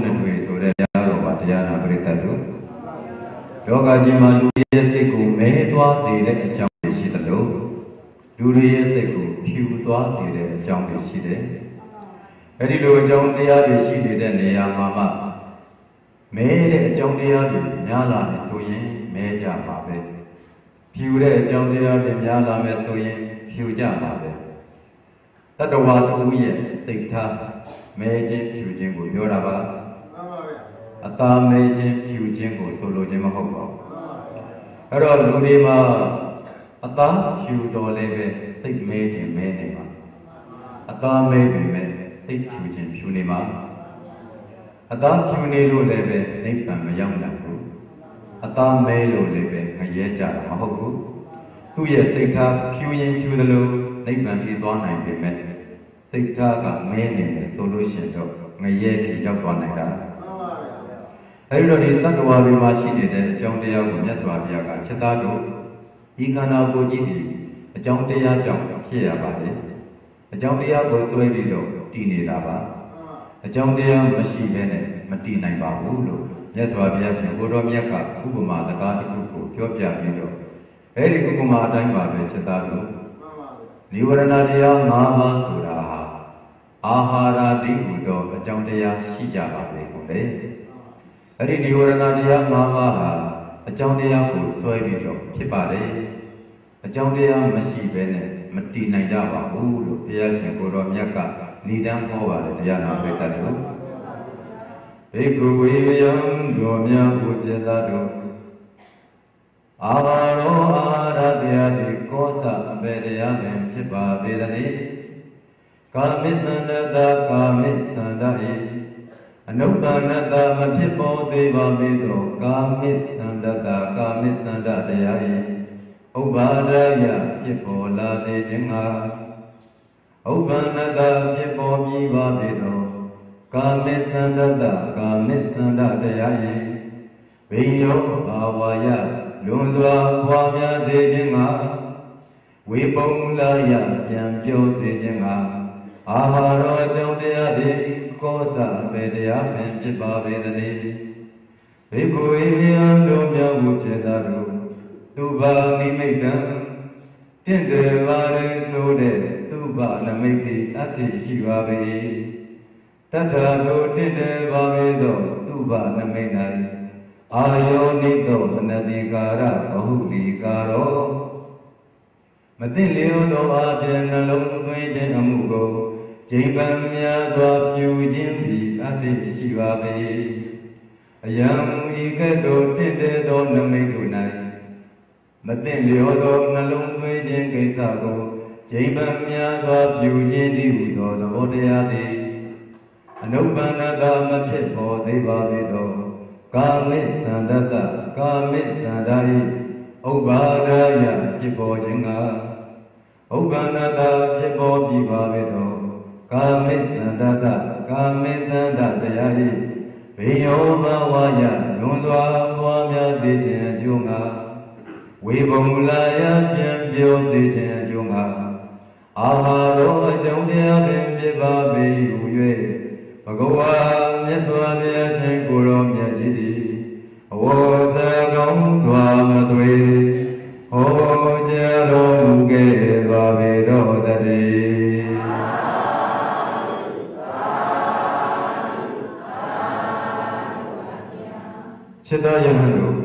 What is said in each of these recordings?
ကြောင်းတွေဆိုတဲ့တရားတော်ပါတရားနာပရိသတ်တို့လောကကြီးမှာလူရဲ့စိတ်ကိုမဲသွားစေတဲ့အကြောင်းတွေရှိသလိုလူတွေရဲ့စိတ်ကိုဖြူသွားစေတဲ့အကြောင်းတွေရှိတယ်။အဲဒီလိုအကြောင်းတရားတွေရှိနေတဲ့နေရာမှာမဲတဲ့အကြောင်းတရားတွေများလာပြီဆိုရင်မဲကြပါပဲ။ဖြူတဲ့အကြောင်းတရားတွေများလာမယ်ဆိုရင်ဖြူကြပါပဲ။တတ္တဝါတူရဲ့စိတ်ထားမဲခြင်းဖြူခြင်းကိုပြောတာပါ။အသာမဲခြင်းဖြူခြင်းကိုဆိုလိုခြင်းမဟုတ်ပါဘူး။အဲ့တော့လူတွေမှာအသာဖြူတော်လည်းပဲစိတ်မဲခြင်းမဲနေပါအသာမဲပြီမဲ့စိတ်ဖြူခြင်းဖြူနေပါအသာဖြူနေလို့လည်းပဲနိဗ္ဗာန်မရောက်နိုင်ဘူးအသာမဲလို့လည်းပဲငရဲကြတာမဟုတ်ဘူးသူ့ရဲ့စိတ်ထားဖြူရင်ဖြူသလိုနိဗ္ဗာန်ဖြစ်သွားနိုင်ပေမဲ့စိတ်ထားကမဲနေတယ်ဆိုလို့ရှိရင်တော့ငရဲထိရောက်သွားနိုင်တာအဲဒီတော့ဒီတတ္တဝါတွေမှာရှိနေတဲ့အကြောင်းတရားကိုမြတ်စွာဘုရားကချက်သားတို့ဒီခန္ဓာကိုယ်ကြီးဒီအကြောင်းတရားကြောင့်ဖြစ်ရပါတယ်အကြောင်းတရားကိုဆွဲပြီးတော့တည်နေတာပါအကြောင်းတရားမရှိဘဲနဲ့မတည်နိုင်ပါဘူးလို့မြတ်စွာဘုရားရှင်ဘုရားမြတ်ကဥပမာစကားတစ်ခုကိုပြောပြပြီးတော့အဲဒီဥပမာအတိုင်းပါပဲချက်သားတို့နိဝရဏတရား၅ပါးဆိုတာဟာအာဟာရတိဟူသောအကြောင်းတရားရှိကြပါလေကုန်လေအဲ့ဒီနိဝရဏတရား၅ပါးဟာအကြောင်းတရားကိုဆွဲပြီးတော့ဖြစ်ပါတယ်အကြောင်းတရားမရှိဘဲနဲ့မတည်နိုင်ကြပါဘူးလို့ဘုရားရှင်ကိုတော်မြတ်ကဏိဒံဟောပါတယ်တရားနာပိဋကတို့ဘေကုဝေယံတော်မြတ်ဘုရားသားတို့အာဟာရောအာဟာရတရားဒီကောသအပေတရားပင်ဖြစ်ပါပေသနေကာမိသန္တတာကာမိသန္တဣအနုတ္တနတမဖြစ်ပေါ်သေးပါပေသောကာမိသန္တတာကာမိသန္တတရားဤဥပ္ပါဒယဖြစ်ပေါ်လာစေခြင်းငှာဥပ္ပန္နတဖြစ်ပေါ်ပြီးပါပေသောကာမိသန္တတာကာမိသန္တတရားဤဘိညောဘာဝယလွန်စွာပွားများစေခြင်းငှာဝေပုံလာယပြန်ပြောစေခြင်းငှာအာဟာရောအကြောင်းတရားဖြင့်ကောသပေတရားဖြင့်ဖြစ်ပါပေသတည်းဘေကုဝေယံတို့မြောက်မှုစေတာတို့သူဘာနိမိတ်တံတင့်တယ်ပါလေဆိုတဲ့သူဘာနမိတ်တိအတ္တိရှိပါပေတတ္ထာတို့တင့်တယ်ပါပေသောသူဘာနမိတ်၌အာယောနိတောအနတိကာရဘဟုတိကာရောမသိလျောသောအပြင်နှလုံးသွင်းခြင်းအမှုကိုကျိပံများစွာပြုခြင်းသည်အတ္တိရှိပါပေအယံဤကဲ့သို့တင့်တယ်သောနမိတ်တို့၌မသိလျောသောနှလုံးသွင်းခြင်းကိစ္စကိုကျိပံများစွာပြုခြင်းသည်ဟူသောသဘောတရားသည်အနုပ္ပန္နတာမဖြစ်ပေါ်သေးပါပေသောကာမိသန္တတကာမိသန္တာဤဥပ္ပါဒယဖြစ်ပေါ်ခြင်းကဥပ္ပန္နတာဖြစ်ပေါ်ပြီးပါပေသောကာမိသန္တတကာမိသန္တတရားဤဘေယောဘဝယလွန်စွာပွားများစေခြင်းအကျိုးငါဝေဘုံလာယပြန်ပြောစေခြင်းအကျိုးငါအာဟာရောအကြောင်းတရားပင်ဖြစ်ပါပေဟူ၍ဘဂဝါမြတ်စွာဘုရားရှင်ကိုယ်တော်မြတ်ကြီးသည်အဝေါ်စကောင်းစွာမသွေဟောကြားတော်မူခဲ့ပါပေတော်တည်းခြေတော်ယဟန်တို့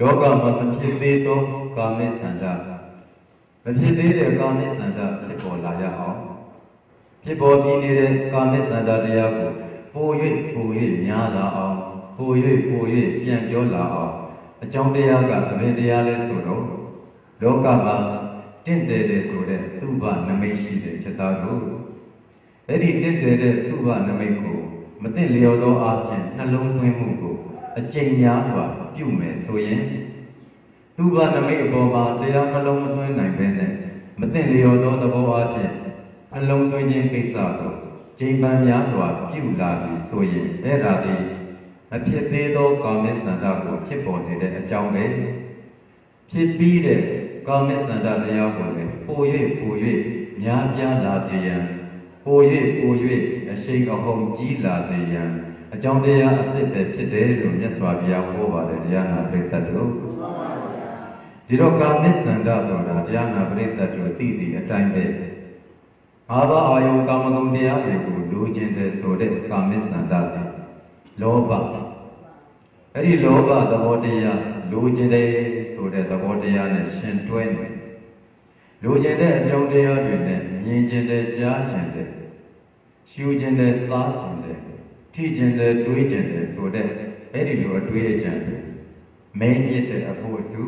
လောကမှာမဖြစ်သေးသောကာမိသန္တာမဖြစ်သေးတဲ့ကာမိသန္တာဖြစ်ပေါ်လာရအောင်ဖြစ်ပေါ်ပြီးနေတဲ့ကာမိသန္တာတရားကိုပို၍များလာအောင်ပို၍ပြန်ပြောလာအောင်အကြောင်းတရားကဘယ်တရားလဲဆိုတော့လောကမှာတင့်တယ်တယ်ဆိုတဲ့သူဘနမိတ်ရှိတဲ့ချက်သားတို့အဲ့ဒီတင့်တယ်တဲ့သူဘနမိတ်ကိုမသိလျော်သောအပြင်နှလုံးသွင်းမှုကိုအကျင့်များစွာပြုမယ်ဆိုရင်သူဘနမိတ်အပေါ်မှာတရားနှလုံးမသွင်းနိုင်ပဲနဲ့မသိလျော်သောသဘောအပြင်နှလုံးသွင်းခြင်းကိစ္စကိုကျင့်ပန်းများစွာပြုလာပြီဆိုရင်အဲ့ဒါဒီမဖြစ်သေးသောကာမိသန္တာကိုဖြစ်ပေါ်စေတဲ့အကြောင်းပဲဖြစ်ပြီးတဲ့ကာမိသန္တာတရားကိုလည်းပို၍များပြားလာစေရန်ပို၍အရှိန်အဟုန်ကြီးလာစေရန် အကြောင်းတရားအစစ်ပဲဖြစ်တယ်လို့မြတ်စွာဘုရားဟောပါတယ်တရားနာပရိသတ်တို့ဒီတော့ကာမစန္ဒဆိုတာတရားနာပရိသတ်တို့သိသည့်အတိုင်းပဲအာဘအာယုကာမဂုဏ်တရားတွေကိုလိုချင်တယ်ဆိုတဲ့ကာမစန္ဒပဲလောဘအဲ့ဒီလောဘသဘောတရားလိုချင်တယ်ဆိုတဲ့သဘောတရားနဲ့ရှင်တွဲနေလိုချင်တဲ့အကြောင်းတရားတွေနဲ့မြင်ချင်တယ်ကြားချင်တယ်ရှုချင်တယ်စားချင်တယ်ထိချင်တယ်တွေးချင်တယ်ဆိုတဲ့အဲ့ဒီလိုအတွေးအကြံတွေမင်းမြစ်တဲ့အဖို့စု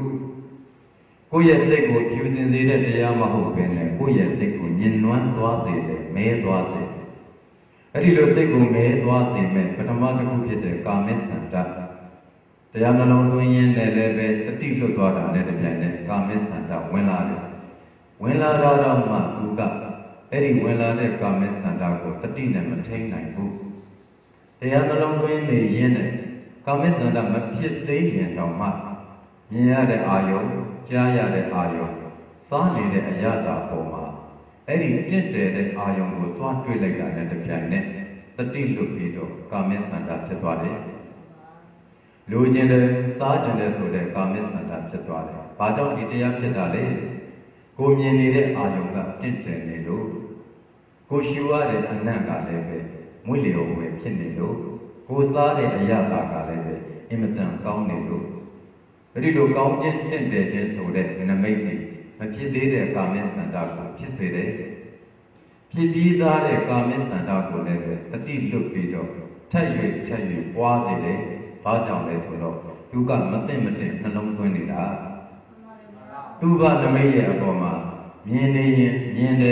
ကိုယ့်ရဲ့စိတ်ကိုဖြူစင်စေတဲ့တရားမဟုတ်ဘဲနဲ့ကိုယ့်ရဲ့စိတ်ကိုညှဉ်းနှွမ်းသွားစေတယ်မဲသွားစေအဲ့ဒီလိုစိတ်ကိုမဲသွားစေမဲ့ပထမတစ်ခုဖြစ်တဲ့ကာမစန္ဒတရားနှလုံးသွင်းရင်းနဲ့လည်းပဲတတိလွတ်သွားတာနဲ့တပြိုင်နက်ကာမစန္ဒဝင်လာတယ်ဝင်လာတော့မှသူကအဲ့ဒီဝင်လာတဲ့ကာမစန္ဒကိုတတိနဲ့မထိန်နိုင်ဘူးတရားနှလုံးသွင်းနေရင်းနဲ့ကာမစန္ဒမဖြစ်သေးရင်တော့မှမြင်ရတဲ့အာယုံကြားရတဲ့အာယုံစားနေတဲ့အရာတာပေါ်မှာအဲ့ဒီတင့်တယ်တဲ့အာယုံကိုသွားတွေ့လိုက်တာနဲ့တပြိုင်နက်တတိလွတ်ပြီးတော့ကာမစန္ဒဖြစ်သွားတယ်လိုချင်တယ်စားချင်တယ်ဆိုတဲ့ကာမစန္ဒဖြစ်သွားတယ်။ဘာကြောင့်ဒီတရားဖြစ်တာလဲ။ကိုမြင်နေတဲ့အာယုံကတင့်တယ်နေလို့ကိုရှူရတဲ့အနံ့ကလည်းပဲမွေးလျော်ဝယ်ဖြစ်နေလို့ကိုစားတဲ့အရာကလည်းပဲအင်မတန်ကောင်းနေလို့အဲ့ဒီလိုကောင်းခြင်းတင့်တယ်ခြင်းဆိုတဲ့နမိတ်တွေမဖြစ်သေးတဲ့ကာမစန္ဒကိုဖြစ်စေတယ်။ဖြစ်ပြီးသားတဲ့ကာမစန္ဒကိုလည်းပဲတတိလွတ်ပြီးတော့ထက်၍ပွားစေတယ်။ဘာကြောင့်လဲဆိုတော့သူကမသိမတင်နှလုံးသွင်းနေတာသူကနမိတ်ရဲ့အပေါ်မှာမြင်နေရင်မြင်တ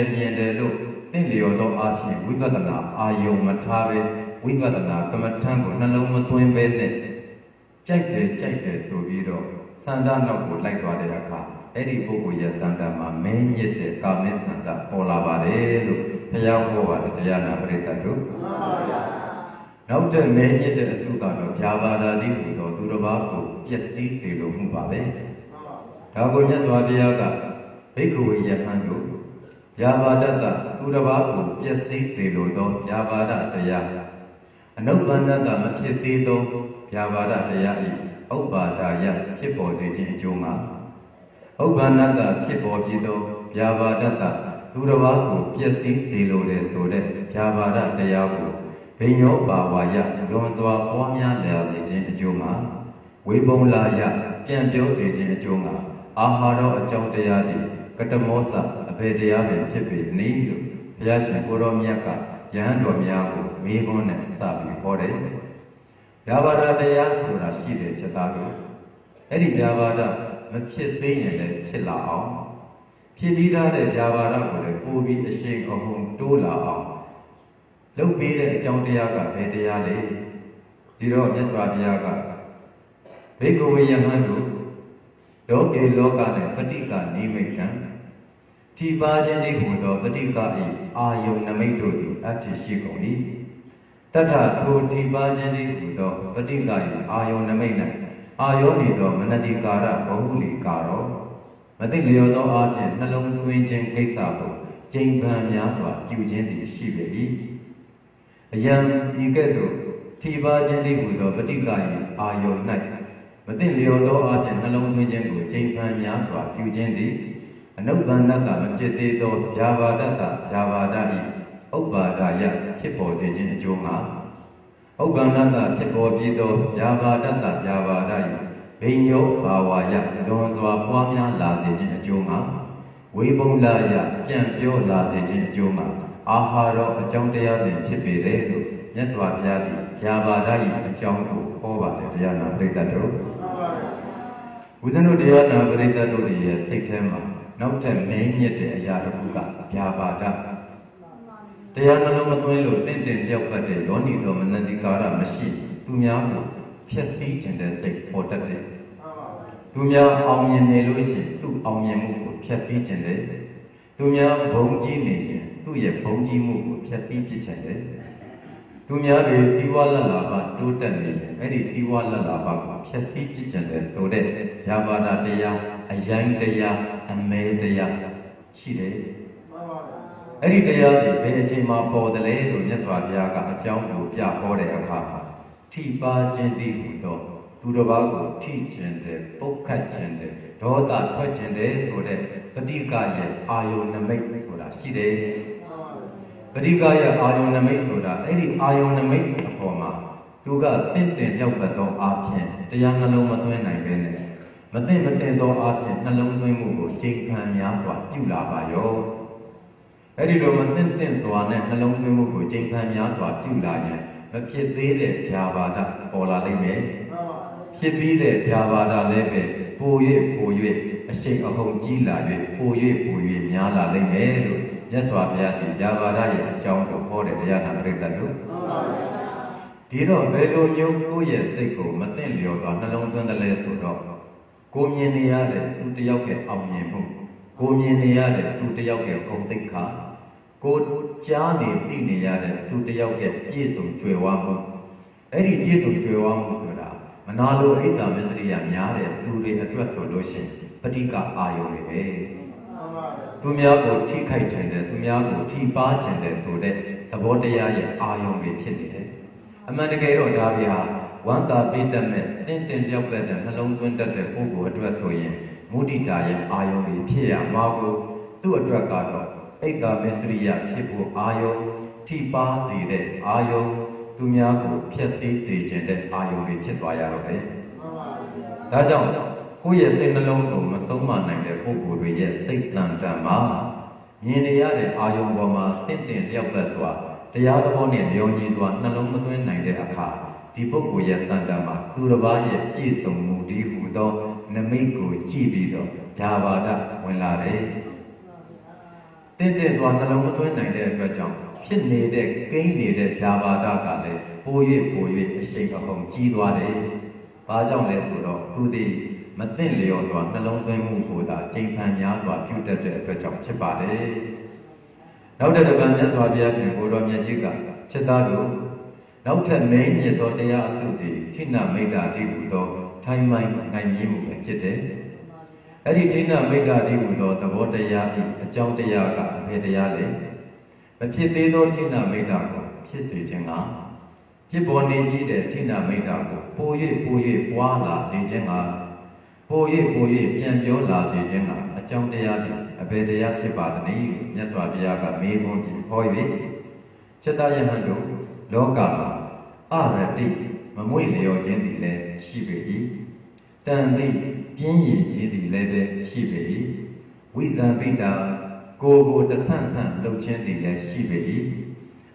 ယ်လို့သင်လျော်သောအဖြစ်ဝိပဿနာအာယုံမထားပဲဝိပဿနာကမ္မထံကိုနှလုံးမသွင်းပဲနဲ့ကြိုက်တယ်ဆိုပြီးတော့စန္ဒနောက်ကိုလိုက်သွားတဲ့အခါအဲ့ဒီပုဂ္ဂိုလ်ရဲ့စန္ဒမှာမင်းမြစ်တဲ့ကာမစန္ဒပေါ်လာပါတယ်လို့ဘုရားဟောပါတယ်တရားနာပရိသတ်တို့နောက်တဲ့မင်းမြစ်တဲ့အစုကတော့ဗျာပါဒာတိဟူသောသူတစ်ပါးကိုပျက်စီးစေလိုမှုပါပဲဒါကိုမြတ်စွာဘုရားကဘိက္ခဝေယဟန်တို့ဗျာပါဒတသူတစ်ပါးကိုပျက်စီးစေလိုသောဗျာပါဒတရားအနုပ္ပန္နတမဖြစ်သေးသောဗျာပါဒတရား၏ဥပ္ပါဒာယဖြစ်ပေါ်စေခြင်းအကျိုးမှာဥပ္ပန္နတဖြစ်ပေါ်ပြီးသောဗျာပါဒတသူတစ်ပါးကိုပျက်စီးစေလိုတယ်ဆိုတဲ့ဗျာပါဒတရားကိုဘိညောပါဝါယလွန်စွာပွားများလျာစေခြင်းအကျိုးမှာဝေဘုံလာယပြန်ပြောစေခြင်းအကျိုးမှာအာဟာရအကြောင်းတရားတွေကတမောစအဘေတရားပင်ဖြစ်ပေနည်းလို့ဘုရားရှင်ကိုရောမြတ်ကယဟန်တော်များကိုမေးခွန်းနဲ့စပြီးဟောတယ်။ဗျာပါဒတရားဆိုတာရှိတယ်ချက်သားတို့အဲ့ဒီဗျာပါဒမဖြစ်သေးရင်လည်းဖြစ်လာအောင်ဖြစ်ပြီးသားတဲ့ဗျာပါဒကိုလည်းပို့ပြီးအရှိန်အဟုန်တိုးလာအောင်လုပ်ပေးတဲ့အကြောင်းတရားကဘယ်တရားလဲဒီတော့မြတ်စွာဘုရားကဘိက္ခဝေယဟန်တို့လောကေလောကနဲ့ပဋိက္ခနိမိတ်ံထိပါခြင်းဒီဟူသောပဋိက္ခ၏အာယုန်နမိတ်တို့သည်အတ္တိရှိကုန်၏တထထိုထိပါခြင်းဒီဟူသောပဋိက္ခ၏အာယုန်နမိတ်၌အာယောနေသောမနတိကာရဘဟုလိကာရောမသိလျော်သောအားဖြင့်နှလုံးသွင်းခြင်းကိစ္စကိုကျင့်ပန်းများစွာပြုခြင်းသည်ရှိပေ၏အယံဤကဲ့သို့ထိပါခြင်းဒီဟူသောပဋိက္ခ၏အာယုန်၌မသိလျော်သောအားဖြင့်နှလုံးသွင်းခြင်းကိုကျင့်ပန်းများစွာပြုခြင်းသည်အနုပ္ပန္နတမဖြစ်သေးသောဗျာပါဒတဗျာပါဒ၏ဥပ္ပါဒာယဖြစ်ပေါ်စေခြင်းအကျိုးမှာဥပ္ပန္နတဖြစ်ပေါ်ပြီးသောဗျာပါဒတဗျာပါဒ၏ဘိညောဘာဝါယလွန်စွာပွားများလာစေခြင်းအကျိုးမှာဝေဘုံလာယပြန်ပြောလာစေခြင်းအကျိုးမှာအာဟာရအကြောင်းတရားတွေဖြစ်ပေတယ်လို့မြတ်စွာဘုရားသည်ဗျာပါဒ၏အကြောင်းကိုဟောပါတယ်တရားနာပရိသတ်တို့ဘုရားတို့တရားနာပရိသတ်တို့ရဲ့စိတ်ထဲမှာနောက်ထပ်မင်းမြစ်တဲ့အရာတစ်ခုကဗျာပါဒတရားနှလုံးမသွင်းလို့တင့်လျောက်ပတ်တဲ့လောနီတော်မနတိကာရမရှိသူများကိုဖျက်ဆီးခြင်းတဲ့စိတ်ပေါ်တတ်တယ်သူများအောင်မြင်နေလို့ရှိရင်သူ့အောင်မြင်မှုကိုဖျက်ဆီးခြင်းတဲ့သူများဘုံကြီးနေရင်သူ့ရဲ့ဘုံကြီးမှုကိုဖျက်ဆီးပစ်ခြင်းတဲ့သူများတွေစီးပွားလက်လာပါတိုးတက်နေတယ်အဲ့ဒီစီးပွားလက်လာပါကိုဖျက်ဆီးပစ်ခြင်းတဲ့ဆိုတဲ့ဗျာပါဒတရားအယိုင်းတရားအမဲတရားရှိတယ်အဲ့ဒီတရားတွေဘယ်အချိန်မှာပေါ်တယ်လဲလို့မြတ်စွာဘုရားကအကြောင်းကိုပြဟောတဲ့အခါမှာ ထိပါခြင်းတည်ဟူသောသူတစ်ပါးကိုထိခြင်းတဲ့ပုတ်ခတ်ခြင်းတဲ့ဒေါသထွက်ခြင်းတဲ့ဆိုတဲ့ပဋိကရဲ့အာယုန်နမိတ်ဆိုတာရှိတယ်ပဋိကရဲ့အာယုန်နမိတ်ဆိုတာအဲ့ဒီအာယုန်နမိတ်အပေါ်မှာသူကတင့်တယ်လျောက်ပတ်သောအာဖြင့်တရားနှလုံးမသွင်းနိုင်ပဲနဲ့မသိမတင်သောအာဖြင့်နှလုံးသွင်းမှုကိုချိန်ခံများစွာပြုလာပါရောအဲ့ဒီလိုမသိတင်စွာနဲ့နှလုံးသွင်းမှုကိုချိန်ခံများစွာပြုလာရင်မဖြစ်သေးတဲ့ဗျာပါဒပေါ်လာလိမ့်မယ်ဖြစ်ပြီးတဲ့ဗျာပါဒလည်းပဲပို၍အရှိန်အဟုန်ကြီးလာ၍ပို၍များလာလိမ့်မယ်လို့မြတ်စွာဘုရားဒီဗျာပါဒရဲ့အကြောင်းကိုဟောတဲ့တရားနာပရိသတ်တို့ဒီတော့ဘယ်လိုမျိုးကိုယ့်ရဲ့စိတ်ကိုမသိလျော်သောနှလုံးသွင်းတယ်လဲဆိုတော့ကိုမြင်နေရတဲ့သူတယောက်ရဲ့အောင်မြင်မှုကိုမြင်နေရတဲ့သူတယောက်ရဲ့ဂုဏ်သိက္ခာကိုကြားနေသိနေရတဲ့သူတယောက်ရဲ့ပြည့်စုံကြွယ်ဝမှုအဲ့ဒီပြည့်စုံကြွယ်ဝမှုဆိုတာမနာလိုအိတ်တာမစ္စရိယများတဲ့သူတွေအတွက်ဆိုလို့ရှိရင်ပဋိကအာယုန်တွေပဲသူများကိုထိခိုက်ခြင်းတဲ့သူများကိုထိပါခြင်းတဲ့ဆိုတဲ့သဘောတရားရဲ့အာယုန်တွေဖြစ်နေတယ်အမှန်တကယ်တော့ဒါပြဟာဝန္တာပိတ္တမဲ့တင်းတင်ပြောက်တဲ့နှလုံးသွင်းတတ်တဲ့ပုဂ္ဂိုလ်အတွက်ဆိုရင်မုဒိတာရဲ့အာယုန်တွေဖြစ်ရမှာကိုသူ့အတွက်ကတော့အိတ်တာမစ္စရိယဖြစ်ဖို့အာယုန်ထိပါစေတဲ့အာယုန်သူများကိုဖျက်ဆီးစေခြင်းတဲ့အာယုန်တွေဖြစ်သွားရတော့တယ်။ဒါကြောင့်ကိုယ့်ရဲ့စိတ်နှလုံးကိုမဆုံးမနိုင်တဲ့ပုဂ္ဂိုလ်တွေရဲ့စိတ်တန်တန်မှာမြင်နေရတဲ့အာယုန်ပေါ်မှာတင့်တယ်လျောက်ပတ်စွာတရားသဘောနဲ့လျော်ညီစွာနှလုံးမသွင်းနိုင်တဲ့အခါဒီပုဂ္ဂိုလ်ရဲ့တန်တန်မှာသူတစ်ပါးရဲ့ပြည့်စုံမှုဒီဟူသောနမိတ်ကိုကြည့်ပြီးတော့ဓာဘာဒဝင်လာတယ်။တင့်တယ်စွာနှလုံးမသွင်းနိုင်တဲ့အတွက်ကြောင့်ဖြစ်နေတဲ့ကိန်းနေတဲ့ဓာဘာဒကလည်းပို၍အရှိန်အဟုန်ကြီးသွားတယ်။ဘာကြောင့်လဲဆိုတော့သူသည်မသိလျော်စွာနှလုံးသွင်းမှုကိုသာချိန်ခံများစွာပြုတတ်တဲ့အတွက်ကြောင့်ဖြစ်ပါတယ်။နောက်တစ်ပတ်မြတ်စွာဘုရားရှင်ကိုတော်မြတ်ကြီးကချက်သားတို့နောက်ထပ်မင်းမြတ်သောတရားအစုသည်ထိဏမိတ်တာတိဟူသောထိုင်မိုင်းနိုင်ရင်းမှုပဲဖြစ်တယ်။အဲ့ဒီထိဏမိတ်တာတိဟူသောသဘောတရား၏အကြောင်းတရားကအဘယ်တရားလဲ။မဖြစ်သေးသောထိဏမိတ်တာကိုဖြစ်စေခြင်းကဖြစ်ပေါ်နေပြီးတဲ့ထိဏမိတ်တာကိုပို၍ပွားလာစေခြင်းကပို၍ပြန်ပြောလာစေခြင်းကအကြောင်းတရားသည်အဘယ်တရားဖြစ်ပါသနည်းမြတ်စွာဘုရားကမေးခွန်းပြီးဟော၍ချက်သားယဟန်တို့လောကမှာအရတိမမွေ့လျော်ခြင်းသည်လည်းရှိပေ၏တန်တိပြင်းရည်ခြင်းသည်လည်းပဲရှိပေ၏ဝိဇံပိတာကိုတဆန့်လုပ်ခြင်းသည်လည်းရှိပေ၏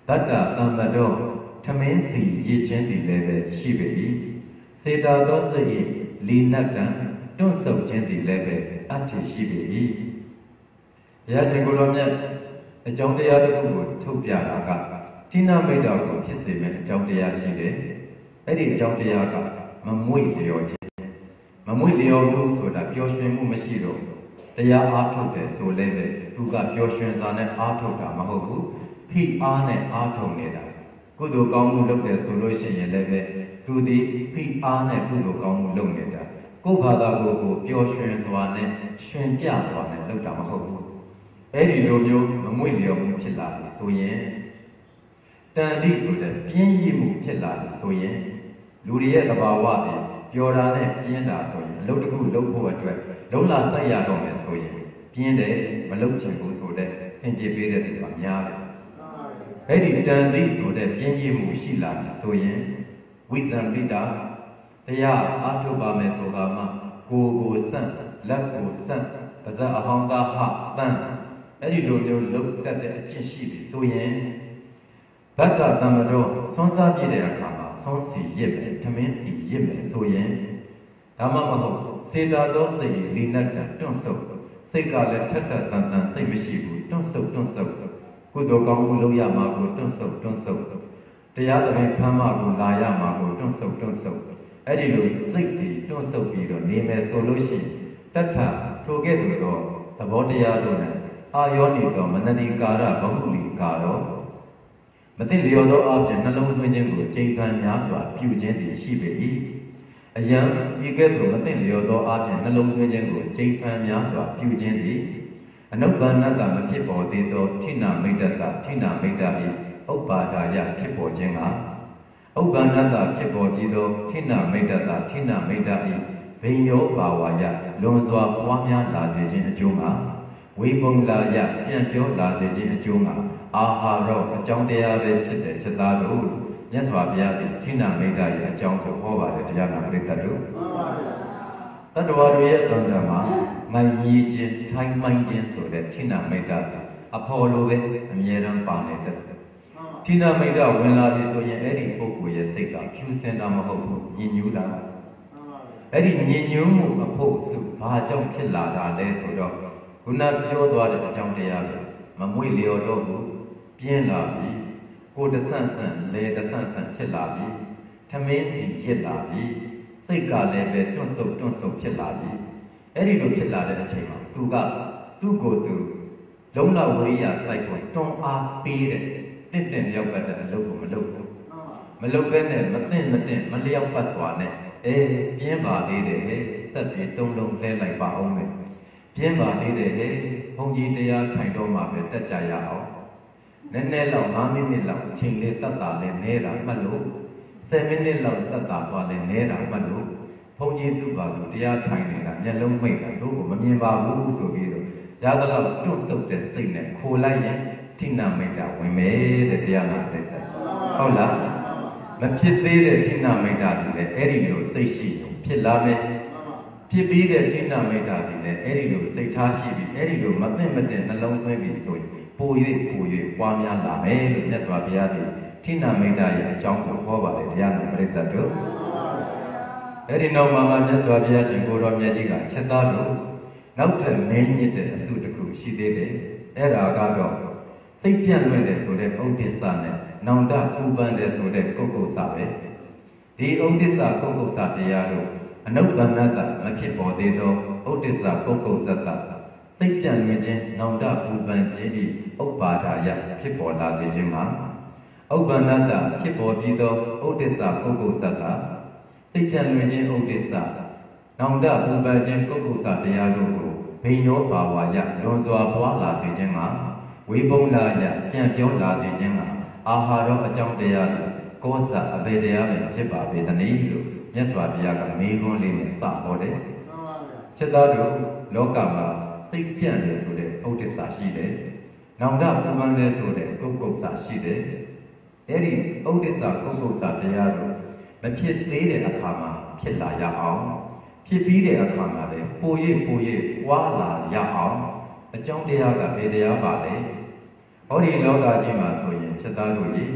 တတ္တတမ္မတော်ထမင်းစီရည်ခြင်းသည်လည်းပဲရှိပေ၏စေတာသောစိတ်၏လီနတ်တံတွန့်ဆုတ်ခြင်းသည်လည်းပဲအတ္တိရှိပေ၏ဘုရားရှင်ကိုယ်တော်မြတ်အကြောင်းတရားတစ်ခုကိုထုတ်ပြတာကထိဏမိတ်တာကိုဖြစ်စေမယ့်အကြောင်းတရားရှိတယ်။အဲ့ဒီအကြောင်းတရားကမမွေ့လျော်ခြင်းမမွေ့လျော်မှုဆိုတာပျော်ရွှင်မှုမရှိတော့တရားအားထုတ်တယ်ဆိုလည်းပဲသူကပျော်ရွှင်စွာနဲ့အားထုတ်တာမဟုတ်ဘူးဖိအားနဲ့အားထုတ်နေတာကုသိုလ်ကောင်းမှုလုပ်တယ်ဆိုလို့ရှိရင်လည်းပဲသူဒီဖိအားနဲ့ကုသိုလ်ကောင်းမှုလုပ်နေတာကိုယ်ဘာသာကိုပျော်ရွှင်စွာနဲ့ရှင်ပြစွာနဲ့လုပ်တာမဟုတ်ဘူးအဲ့ဒီလိုမျိုးမမွေ့လျော်မှုဖြစ်လာပြီဆိုရင်တန်တိဆိုတဲ့ပြင်းရည်မှုဖြစ်လာပြီဆိုရင်လူတွေရဲ့သဘာဝနဲ့ပျော်တာနဲ့ပြင်းတာဆိုရင်အလုပ်တစ်ခုလုပ်ဖို့အတွက်လုံးလာစိုက်ရတော့မယ်ဆိုရင်ပြင်းတယ်မလုပ်ချင်ဘူးဆိုတဲ့စင်ကြယ်ပေးတဲ့သူကများတယ်အဲ့ဒီတန်တိဆိုတဲ့ပြင်းရည်မှုရှိလာပြီဆိုရင်ဝိဇံပိတာတရားအားထုတ်ပါမယ်ဆိုတာမှကိုစန့်လက်ကိုစန့်ပါဇက်အဟောင်းသားဟတန်းအဲ့ဒီလိုမျိုးလုပ်တတ်တဲ့အကျင့်ရှိပြီဆိုရင်ဗတ္တတမ္မတော်ဆွမ်းစားပြည့်တဲ့အခါမှာဆွမ်းစီရစ်မယ်ထမင်းစီရစ်မယ်ဆိုရင်ဒါမှမဟုတ်စေတာသောစိတ်လီနတ်တတွန့်ဆုတ်စိတ်ကလည်းထက်ထက်တန်တန်စိတ်မရှိဘူးတွန့်ဆုတ်ကုသိုလ်ကောင်းမှုလုပ်ရမှာကိုတွန့်ဆုတ်တရားသဖြင့်ဖမ်းမှကိုလာရမှာကိုတွန့်ဆုတ်အဲ့ဒီလိုစိတ်တွေတွန့်ဆုတ်ပြီးတော့နေမယ်ဆိုလို့ရှိရင်တထထိုကဲ့သို့သောသဘောတရားတို့နဲ့အာယောနိသောမနတိကာရဘဟုလီကာရောမသိလျော်သောအဖြစ်နှလုံးသွင်းခြင်းကိုချိန်ခံများစွာပြုခြင်းသည်ရှိပေ၏အယံဤကဲ့သို့မသိလျော်သောအဖြစ်နှလုံးသွင်းခြင်းကိုချိန်ခံများစွာပြုခြင်းသည်အနုပ္ပန္နတမဖြစ်ပေါ်သေးသောထိဏမိတ်တထိဏမိတ်တ၏ဥပ္ပါဒါယဖြစ်ပေါ်ခြင်းကအ ဥပ္ပန္နတဖြစ်ပေါ်ပြီးသောထိဏမိတ်တတထိဏမိတ်တ၏ဘိညောဘာဝယလွန်စွာပွားများလာစေခြင်းအကျိုးမှာဝေပုံလာယပြန်ပြောလာစေခြင်းအကျိုးမှာအာဟာရောအကြောင်းတရားပဲဖြစ်တဲ့ချက်သားတို့မြတ်စွာဘုရားသည်ထိဏမိတ်တ၏အကြောင်းကိုဟောပါတယ်တရားနာပရိသတ်တို့တတ္တဝါတွေရဲ့တန်တမှာမိုင်ကြီးခြင်းထိုင်းမိုင်းခြင်းဆိုတဲ့ထိဏမိတ်တအဖော်လိုပဲအမြဲတမ်းပါနေတဲ့ထိဏမိတ်တဝင်လာပြီဆိုရင်အဲ့ဒီပုဂ္ဂိုလ်ရဲ့စိတ်ကဖြူစင်တာမဟုတ်ဘူးညဉ့်ညူးတာအဲ့ဒီညဉ့်ညူးမှုအဖို့စုဘာကြောင့်ဖြစ်လာတာလဲဆိုတော့ခုနပြောသွားတဲ့အကြောင်းတရားပဲမမွေ့လျော်တော့ဘူးပြင်းလာပြီကိုယ်တဆန့်ဆန့်လေတဆန့်ဆန့်ဖြစ်လာပြီထမင်းစီဖြစ်လာပြီစိတ်ကလည်းပဲတွန့်ဆုတ်ဖြစ်လာပြီအဲ့ဒီလိုဖြစ်လာတဲ့အချိန်မှာသူကသူ့ကိုယ်သူလုံလဝရိယစိုက်ဖို့တွန်းအားပေးတဲ့တင့်ရောက်ပတ်တဲ့အလုပ်ကိုမလုပ်ဘူးမလုပ်ဘဲနဲ့မသိမလျောက်ပတ်စွာနဲ့ပြင်းပါသေးတယ်ဆက်ပြီးတုံးလုံးလဲလိုက်ပါအောင်မယ်ပြင်းပါသေးတယ်ဘုန်းကြီးတရားထိုင်တော့မှပဲတက်ကြရအောင်နည်းနည်းလောက်5မိနစ်လောက်အချိန်လေးတတ်တာလဲနေတာမှတ်လို့10မိနစ်လောက်တတ်တာသွားလဲနေတာမှတ်လို့ဘုန်းကြီးသူ့ပါလို့တရားထိုင်နေတာမျက်လုံးမိတ်တာတို့ကိုမမြင်ပါဘူးဆိုပြီးတော့ရသလောက်တွန့်ဆုတ်တဲ့စိတ်နဲ့ခိုလိုက်ရင်ထိဏမိတ်တဝင်မယ်တဲ့တရားနာတဲ့ဟုတ်လားမဖြစ်သေးတဲ့ထိဏမိတ်တတွေလည်းအဲ့ဒီလိုစိတ်ရှိဖြစ်လာမယ်ဖြစ်ပြီးတဲ့ထိဏမိတ်တတွေလည်းအဲ့ဒီလိုစိတ်ထားရှိပြီးအဲ့ဒီလိုမသိမတဲ့နှလုံးသွင်းပြီးဆိုရင်ပို၍ပွားများလာမယ်လို့မြတ်စွာဘုရားကထိဏမိတ်တရဲ့အကြောင်းကိုဟောပါတယ်တရားနာပရိသတ်တို့အဲ့ဒီနောက်မှာမြတ်စွာဘုရားရှင်ကိုတော်မြတ်ကြီးကချက်သားတို့နောက်ထပ်မင်းညစ်တဲ့အစုတစ်ခုရှိသေးတယ်အဲ့ဒါကတော့စိတ်ပြန့်လွင့်တယ်ဆိုတဲ့ဥဒိစ္စနဲ့နောင်တပူပန်တယ်ဆိုတဲ့ကုက္ကုဆပဲဒီဥဒိစ္စကုက္ကုဆတရားတို့အနုပ္ပန္နတမဖြစ်ပေါ်သေးသောဥဒိစ္စကုက္ကုဇတစိတ်ပြန့်လွင့်ခြင်းနောင်တပူပန်ခြင်း၏ဥပ္ပါဒာယဖြစ်ပေါ်လာစေခြင်းမှာဥပ္ပန္နတဖြစ်ပေါ်ပြီးသောဥဒိစ္စကုက္ကုဇတစိတ်ပြန့်လွင့်ခြင်းဥဒိစ္စနောင်တပူပန်ခြင်းကုက္ကုဆတရားတို့ကိုဘိညောဘာဝယလွန်စွာပွားလာစေခြင်းမှာဝေပုံလာယပြန်ပြောလာစေခြင်းမှာအာဟာရောအကြောင်းတရားကောဇအဘေတရားပဲဖြစ်ပါပေတည်းလို့မြတ်စွာဘုရားကမေးခွန်းလေးနဲ့စဟောတယ်။ချက်သားတို့လောကမှာစိတ်ပြန့်တယ်ဆိုတဲ့ဥဒိစ္စရှိတယ်။နောင်တပူပန်တယ်ဆိုတဲ့ကုက္ကုဆရှိတယ်။အဲ့ဒီဥဒိစ္စကုက္ကုဆတရားတို့မဖြစ်သေးတဲ့အခါမှာဖြစ်လာရအောင်ဖြစ်ပြီးတဲ့အခါမှာလည်းပို၍ပွားလာရအောင်အကြောင်းတရားကဘယ်တရားပါလဲဟောဒီလောကကြီးမှာဆိုရင်ချက်သားတို့ကြီး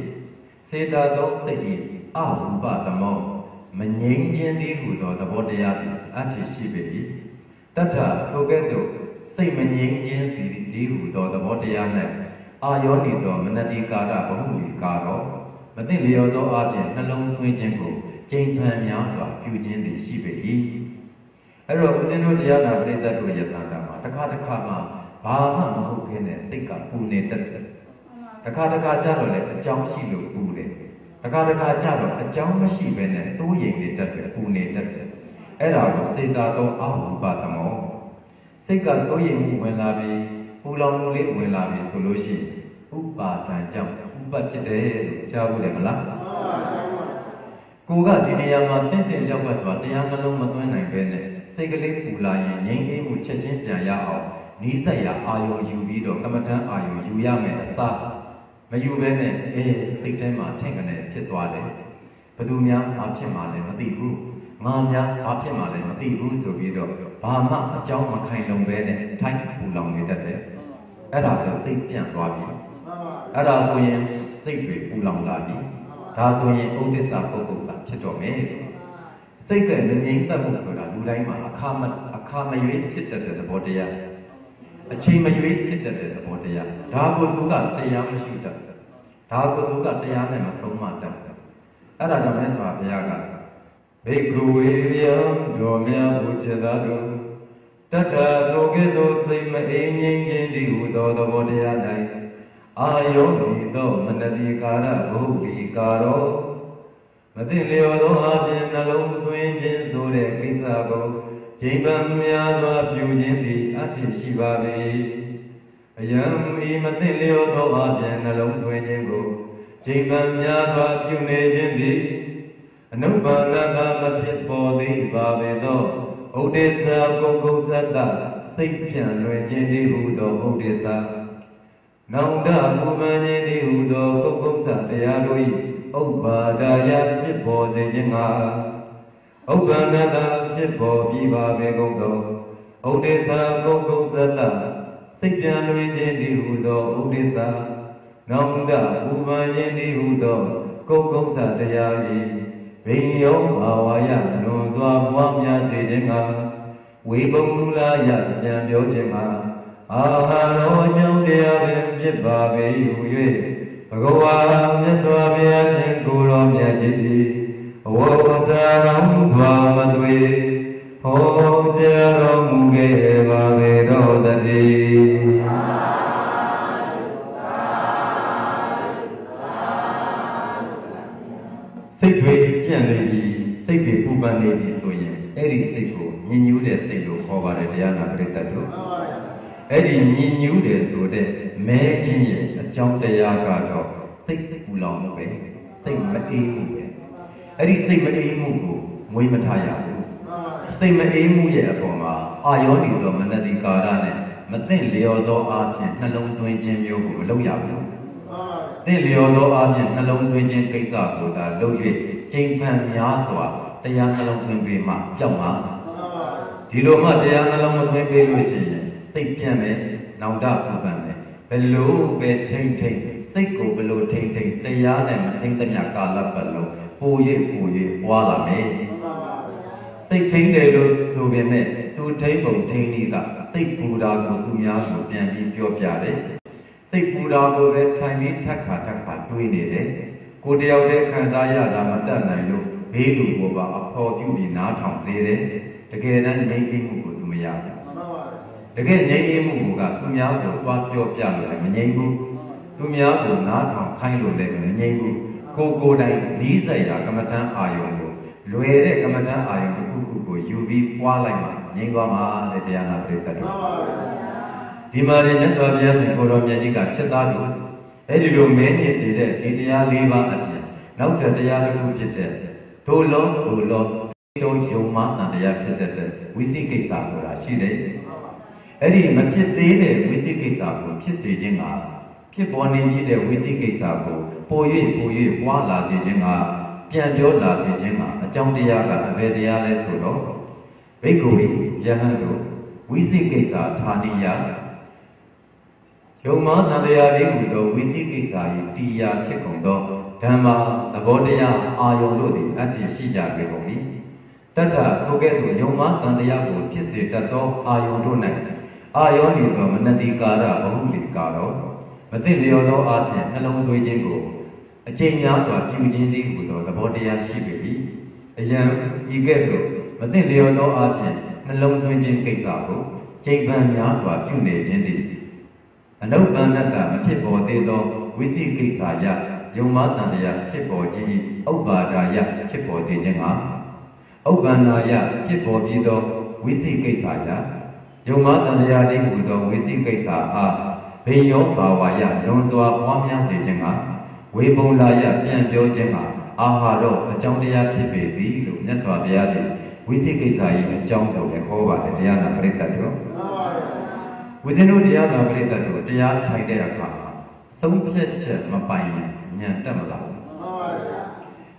စေတသောစိတ်၏အရူပသမောမငြိမ်းခြင်းတည်းဟူသောသဘောတရားသည်အတ္တိရှိပေ၏တထထိုကဲ့သို့စိတ်မငြိမ်းခြင်းစီတည်းဟူသောသဘောတရား၌အာယောနိသောမနတိကာရဘဟုလီကာရောမသိလျော်သောအပြင်နှလုံးသွင်းခြင်းကိုကျိန်ဖန်များစွာပြုခြင်းသည်ရှိပေ၏အဲ့တော့ဦးဇင်းတို့တရားနာပရိသတ်တို့ရဲ့တန်တာမှာတစ်ခါမှာဘာမှမဟုတ်ခင်းတဲ့စိတ်ကပူနေတတ်တယ်တစ်ခါကြတော့လည်းအကြောင်းရှိလို့ပူတယ်တစ်ခါကြတော့အကြောင်းမရှိဘဲနဲ့စိုးရိမ်နေတတ်တယ်ပူနေတတ်တယ်အဲ့ဒါကိုစေတာသောအဟုပသမောစိတ်ကစိုးရိမ်မှုဝင်လာပြီးပူလောင်မှုလေးဝင်လာပြီးဆိုလို့ရှိရင်ဥပါဒံကြောင့်ဥပတ်ဖြစ်တယ်လို့ကြားဘူးတယ်မလားကိုကဒီနေရာမှာတင့်ရောက်ပတ်စွာတရားနှလုံးမသွင်းနိုင်ပဲနဲ့စိတ်ကလေးပူလာရင်ငြိမ်းအေးမှုချက်ချင်းပြန်ရအောင်နီးစပ်ရာအာယုံယူပြီးတော့ကမ္မထမ်းအာယုံယူရမယ်အစားမယူဘဲနဲ့စိတ်ထဲမှာထင်ကနေဖြစ်သွားတယ်ဘယ်သူများဘာဖြစ်မှလည်းမသိဘူးငါများဘာဖြစ်မှလည်းမသိဘူးဆိုပြီးတော့ဘာမှအကြောင်းမခိုင်လုံပဲနဲ့ထိုက်ပူလောင်နေတတ်တယ်အဲ့ဒါဆိုစိတ်ပြန့်သွားပြီအဲ့ဒါဆိုရင်စိတ်တွေပူလောင်လာပြီဒါဆိုရင်ဥဒိစ္စပုဂ္ဂုဆဖြစ်တော့မယ်စိတ်ကငြိမ်သက်မှုဆိုတာလူတိုင်းမှာအခါမရွေးဖြစ်တတ်တဲ့သဘောတရားအချိန်မရွေးဖြစ်တတ်တဲ့သဘောတရားဒါကိုသူကတရားမရှိတတ်ဒါကိုသူကတရားနဲ့မဆုံးမတတ်အဲ့ဒါကြောင့်မြတ်စွာဘုရားကဘေကုဝေယံတော်များဘုရားသားတို့တတ္ထထိုကဲ့သို့စိတ်မအေးငြိမ်းခြင်းတည်းဟူသောသဘောတရား၌အာယောနိသောမနတိကာရဘုဒ္ဓီကာရောမသိလျော်သောအပြင်နှလုံးသွင်းခြင်းဆိုတဲ့ကိစ္စကိုကျိန်ပံများစွာပြုခြင်းသည်အတ္တိရှိပါ၏အယံဤမသိလျော်သောအပြင်နှလုံးသွင်းခြင်းကိုကျ ချိန်မှန်များစွာပြုနေခြင်းသည်အနုပါဒတာမဖြစ်ပေါ်သေးပါပေသောဥဒိစ္စကုက္ကုသတ္တစိတ်ပြန့်လွယ်ခြင်းသည်ဟူသောဥဒိစ္စနောင်တပူပန်ခြင်းသည်ဟူသောကုက္ကုသတရားတို့၏ဥပ္ပါဒာယဖြစ်ပေါ်စေခြင်းငှာဥပ္ပန္နတာဖြစ်ပေါ်ပြီးပါပေကုန်သောဥဒိစ္စကုက္ကုသတ္တစိတ်ပြန့်လွယ်ခြင်းသည်ဟူသောဥဒိစ္စနောင်တပူပန်ခြင်းသည်ဟူသောကုက္ကုသတရား၏ဘိယောဘာဝယလွန်စွာပွားများစေခြင်းငှာဝေပုံမူလာယပြန်ပြောခြင်းငှာအာဟာရောအကြောင်းတရားပင်ဖြစ်ပါပေဟု၍ဘဂဝါမြတ်စွာဘုရားရှင်ကိုယ်တော်မြတ်ကြီးသည်အဝေါဇာတော်မူပါမသွေဟောကြားတော်မူခဲ့ပါပေတော်တည်းစိတ်တွေပြန့်နေပြီစိတ်တွေပူပန်နေပြီဆိုရင်အဲ့ဒီစိတ်ကိုညင်ညူးတဲ့စိတ်လို့ခေါ်ပါတယ်တရားနာပရိသတ်တို့အဲ့ဒီညင်ညူးတယ်ဆိုတဲ့မဲခြင်းရဲ့အကြောင်းတရားကတော့စိတ်ပူလောင်မှုပဲစိတ်မအေးမှုပဲအဲ့ဒီစိတ်မအေးမှုကိုမွေးမထားရဘူးစိတ်မအေးမှုရဲ့အပေါ်မှာအာယောနိသောမနတိကာရနဲ့မသိလျော်သောအားဖြင့်နှလုံးသွင်းခြင်းမျိုးကိုမလုပ်ရဘူးသိလျော်သောအားဖြင့်နှလုံးသွင်းခြင်းကိစ္စကိုသာလုပ်၍ကျင့်မှန်များစွာတရားနှလုံးသွင်းပြီးမှပျောက်မှာဒီလိုမှတရားနှလုံးမသွင်းပေးလို့ရှိရင်စိတ်ပြန့်မယ်နောင်တပူပန်မယ်ဘယ်လိုပဲထိမ့်ထိမ့်စိတ်ကိုဘယ်လိုထိမ့်ထိမ့်တရားနဲ့မထိမ့်သမျှကာလပတ်လုံးပို၍ပွားလာမယ်စိတ်ထိမ့်တယ်လို့ဆိုပေမဲ့သူထိမ့်ပုံထိမ့်နည်းကစိတ်ပူတာကိုသူများကိုပြန်ပြီးပြောပြတယ်စိတ်ပူတာကိုပဲထိုင်ပြီးထက်ခါတွေးနေတယ်ကိုတယောက်တည်းခံစားရတာမတတ်နိုင်လို့ဘေးလူကိုပါအဖော်ပြုပြီးနားထောင်စေတယ်တကယ်တမ်းငြိမ်းအေးမှုကိုသူမရဘူးတကယ်ငြိမ်းအေးမှုကသူများကိုသွားပြောပြလို့လည်းမငြိမ်းဘူးသူများကိုနားထောင်ခိုင်းလို့လည်းမငြိမ်းဘူးကိုယ်တိုင်နီးစပ်ရာကမ္မဋ္ဌာန်းအာယုံကိုလွယ်တဲ့ကမ္မဋ္ဌာန်းအာယုံတစ်ခုခုကိုယူပြီးပွားလိုက်မှငြိမ်းသွားမှာတဲ့တရားနာပရိသတ်တို့ဒီမှာမြတ်စွာဘုရားရှင်ကိုယ်တော်မြတ်ကြီးကချက်သားလို့အဲ့ဒီလိုမင်းမြင့်စေတဲ့ဒီတရား၄ပါးအပြင်နောက်ထပ်တရားတစ်ခုဖြစ်တဲ့ဒုလောတုံယုံမှန်တရားဖြစ်တဲ့ဝိသိကိစ္စဆိုတာရှိတယ်အဲ့ဒီမဖြစ်သေးတဲ့ဝိသိကိစ္စကိုဖြစ်စေခြင်းကဖြစ်ပေါ်နေပြီးတဲ့ဝိသိကိစ္စကိုပို၍ပွားလာစေခြင်းကပြန်ပြောလာစေခြင်းကအကြောင်းတရားကအဘယ်တရားလဲဆိုတော့ဘိက္ခုယဟန်တို့ဝိသိကိစ္စဌာနိယယုံမှန်တရားလေးဟူသောဝိသိကိစ္စ၏တရားဖြစ်ကုန်သောဓမ္မသဘောတရားအာယုံတို့သည်အတ္တိရှိကြပေကုန်၏တတ္ထထိုကဲ့သို့ယုံမှန်တရားကိုဖြစ်စေတတ်သောအာယုံတို့၌အာယောနိသောမနတိကာရဘဟုလိကာရောမသိလျော်သောအားဖြင့်နှလုံးသွင်းခြင်းကိုအကျဉ်းများစွာပြုခြင်းသည်ဟူသောသဘောတရားရှိပေ၏အယံဤကဲ့သို့မသိလျော်သောအားဖြင့်နှလုံးသွင်းခြင်းကိစ္စကိုကျင့်ပန်းများစွာပြုနေခြင်းသည်အနုပ္ပန္နတမဖြစ်ပေါ်သေးသောဝိသိကိစ္စယယုံမှန်တရားဖြစ်ပေါ်ခြင်း၏ဥပ္ပါဒါယဖြစ်ပေါ်စေခြင်းဟာဥပ္ပန္နာယဖြစ်ပေါ်ပြီးသောဝိသိကိစ္စယယုံမှန်တရားသည်ဟူသောဝိသိကိစ္စအားဘိယောဘာဝယလွန်စွာပွားများစေခြင်းဟာဝေပုံလာယပြန်ပြောခြင်းဟာအာဟာရောအကြောင်းတရားဖြစ်ပေသည်လို့မြတ်စွာဘုရားသည်ဝိသိကိစ္စ၏အကြောင်းကိုလည်းခေါ်ပါတယ်တရားနာပရိသတ်တို့ဝိဇ္ဇနုတရားနာပရိသတ်တို့တရားထိုင်တဲ့အခါဆုံးဖြတ်ချက်မပိုင်ရင်ဉာဏ်တက်မလာဘူး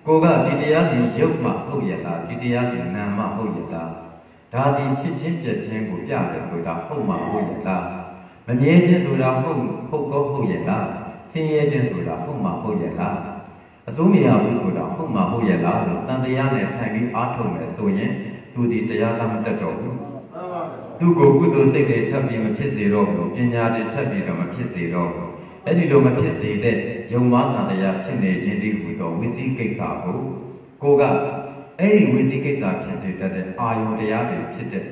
ကိုကဒီတရားဒီရုပ်မှဟုတ်ရလားဒီတရားဒီနာမ်မှဟုတ်ရလားဒါဒီဖြစ်ချင်းပြည့်ချင်းကိုပြတယ်ဆိုတာဟုတ်မှဟုတ်ရလားမမြဲခြင်းဆိုတာဟုတ်ရလားဆင်းရဲခြင်းဆိုတာဟုတ်မှဟုတ်ရလားအစိုးမရဘူးဆိုတာဟုတ်မှဟုတ်ရလားလို့တန်တရားနဲ့ထိုင်ပြီးအားထုတ်မယ်ဆိုရင်သူဒီတရားကမတတ်တော့ဘူးသူကိုကုသိုလ်စိတ်တွေထပ်ပြီးမဖြစ်စေတော့ဘူးပညာတွေထပ်ပြီးတော့မဖြစ်စေတော့ဘူးအဲ့ဒီလိုမဖြစ်စေတဲ့ယုံမှန်တရားဖြစ်နေခြင်းဒီဟူသောဝိသိကိစ္စကိုကအဲ့ဒီဝိသိကိစ္စဖြစ်စေတတ်တဲ့အာယုတရားတွေဖြစ်တဲ့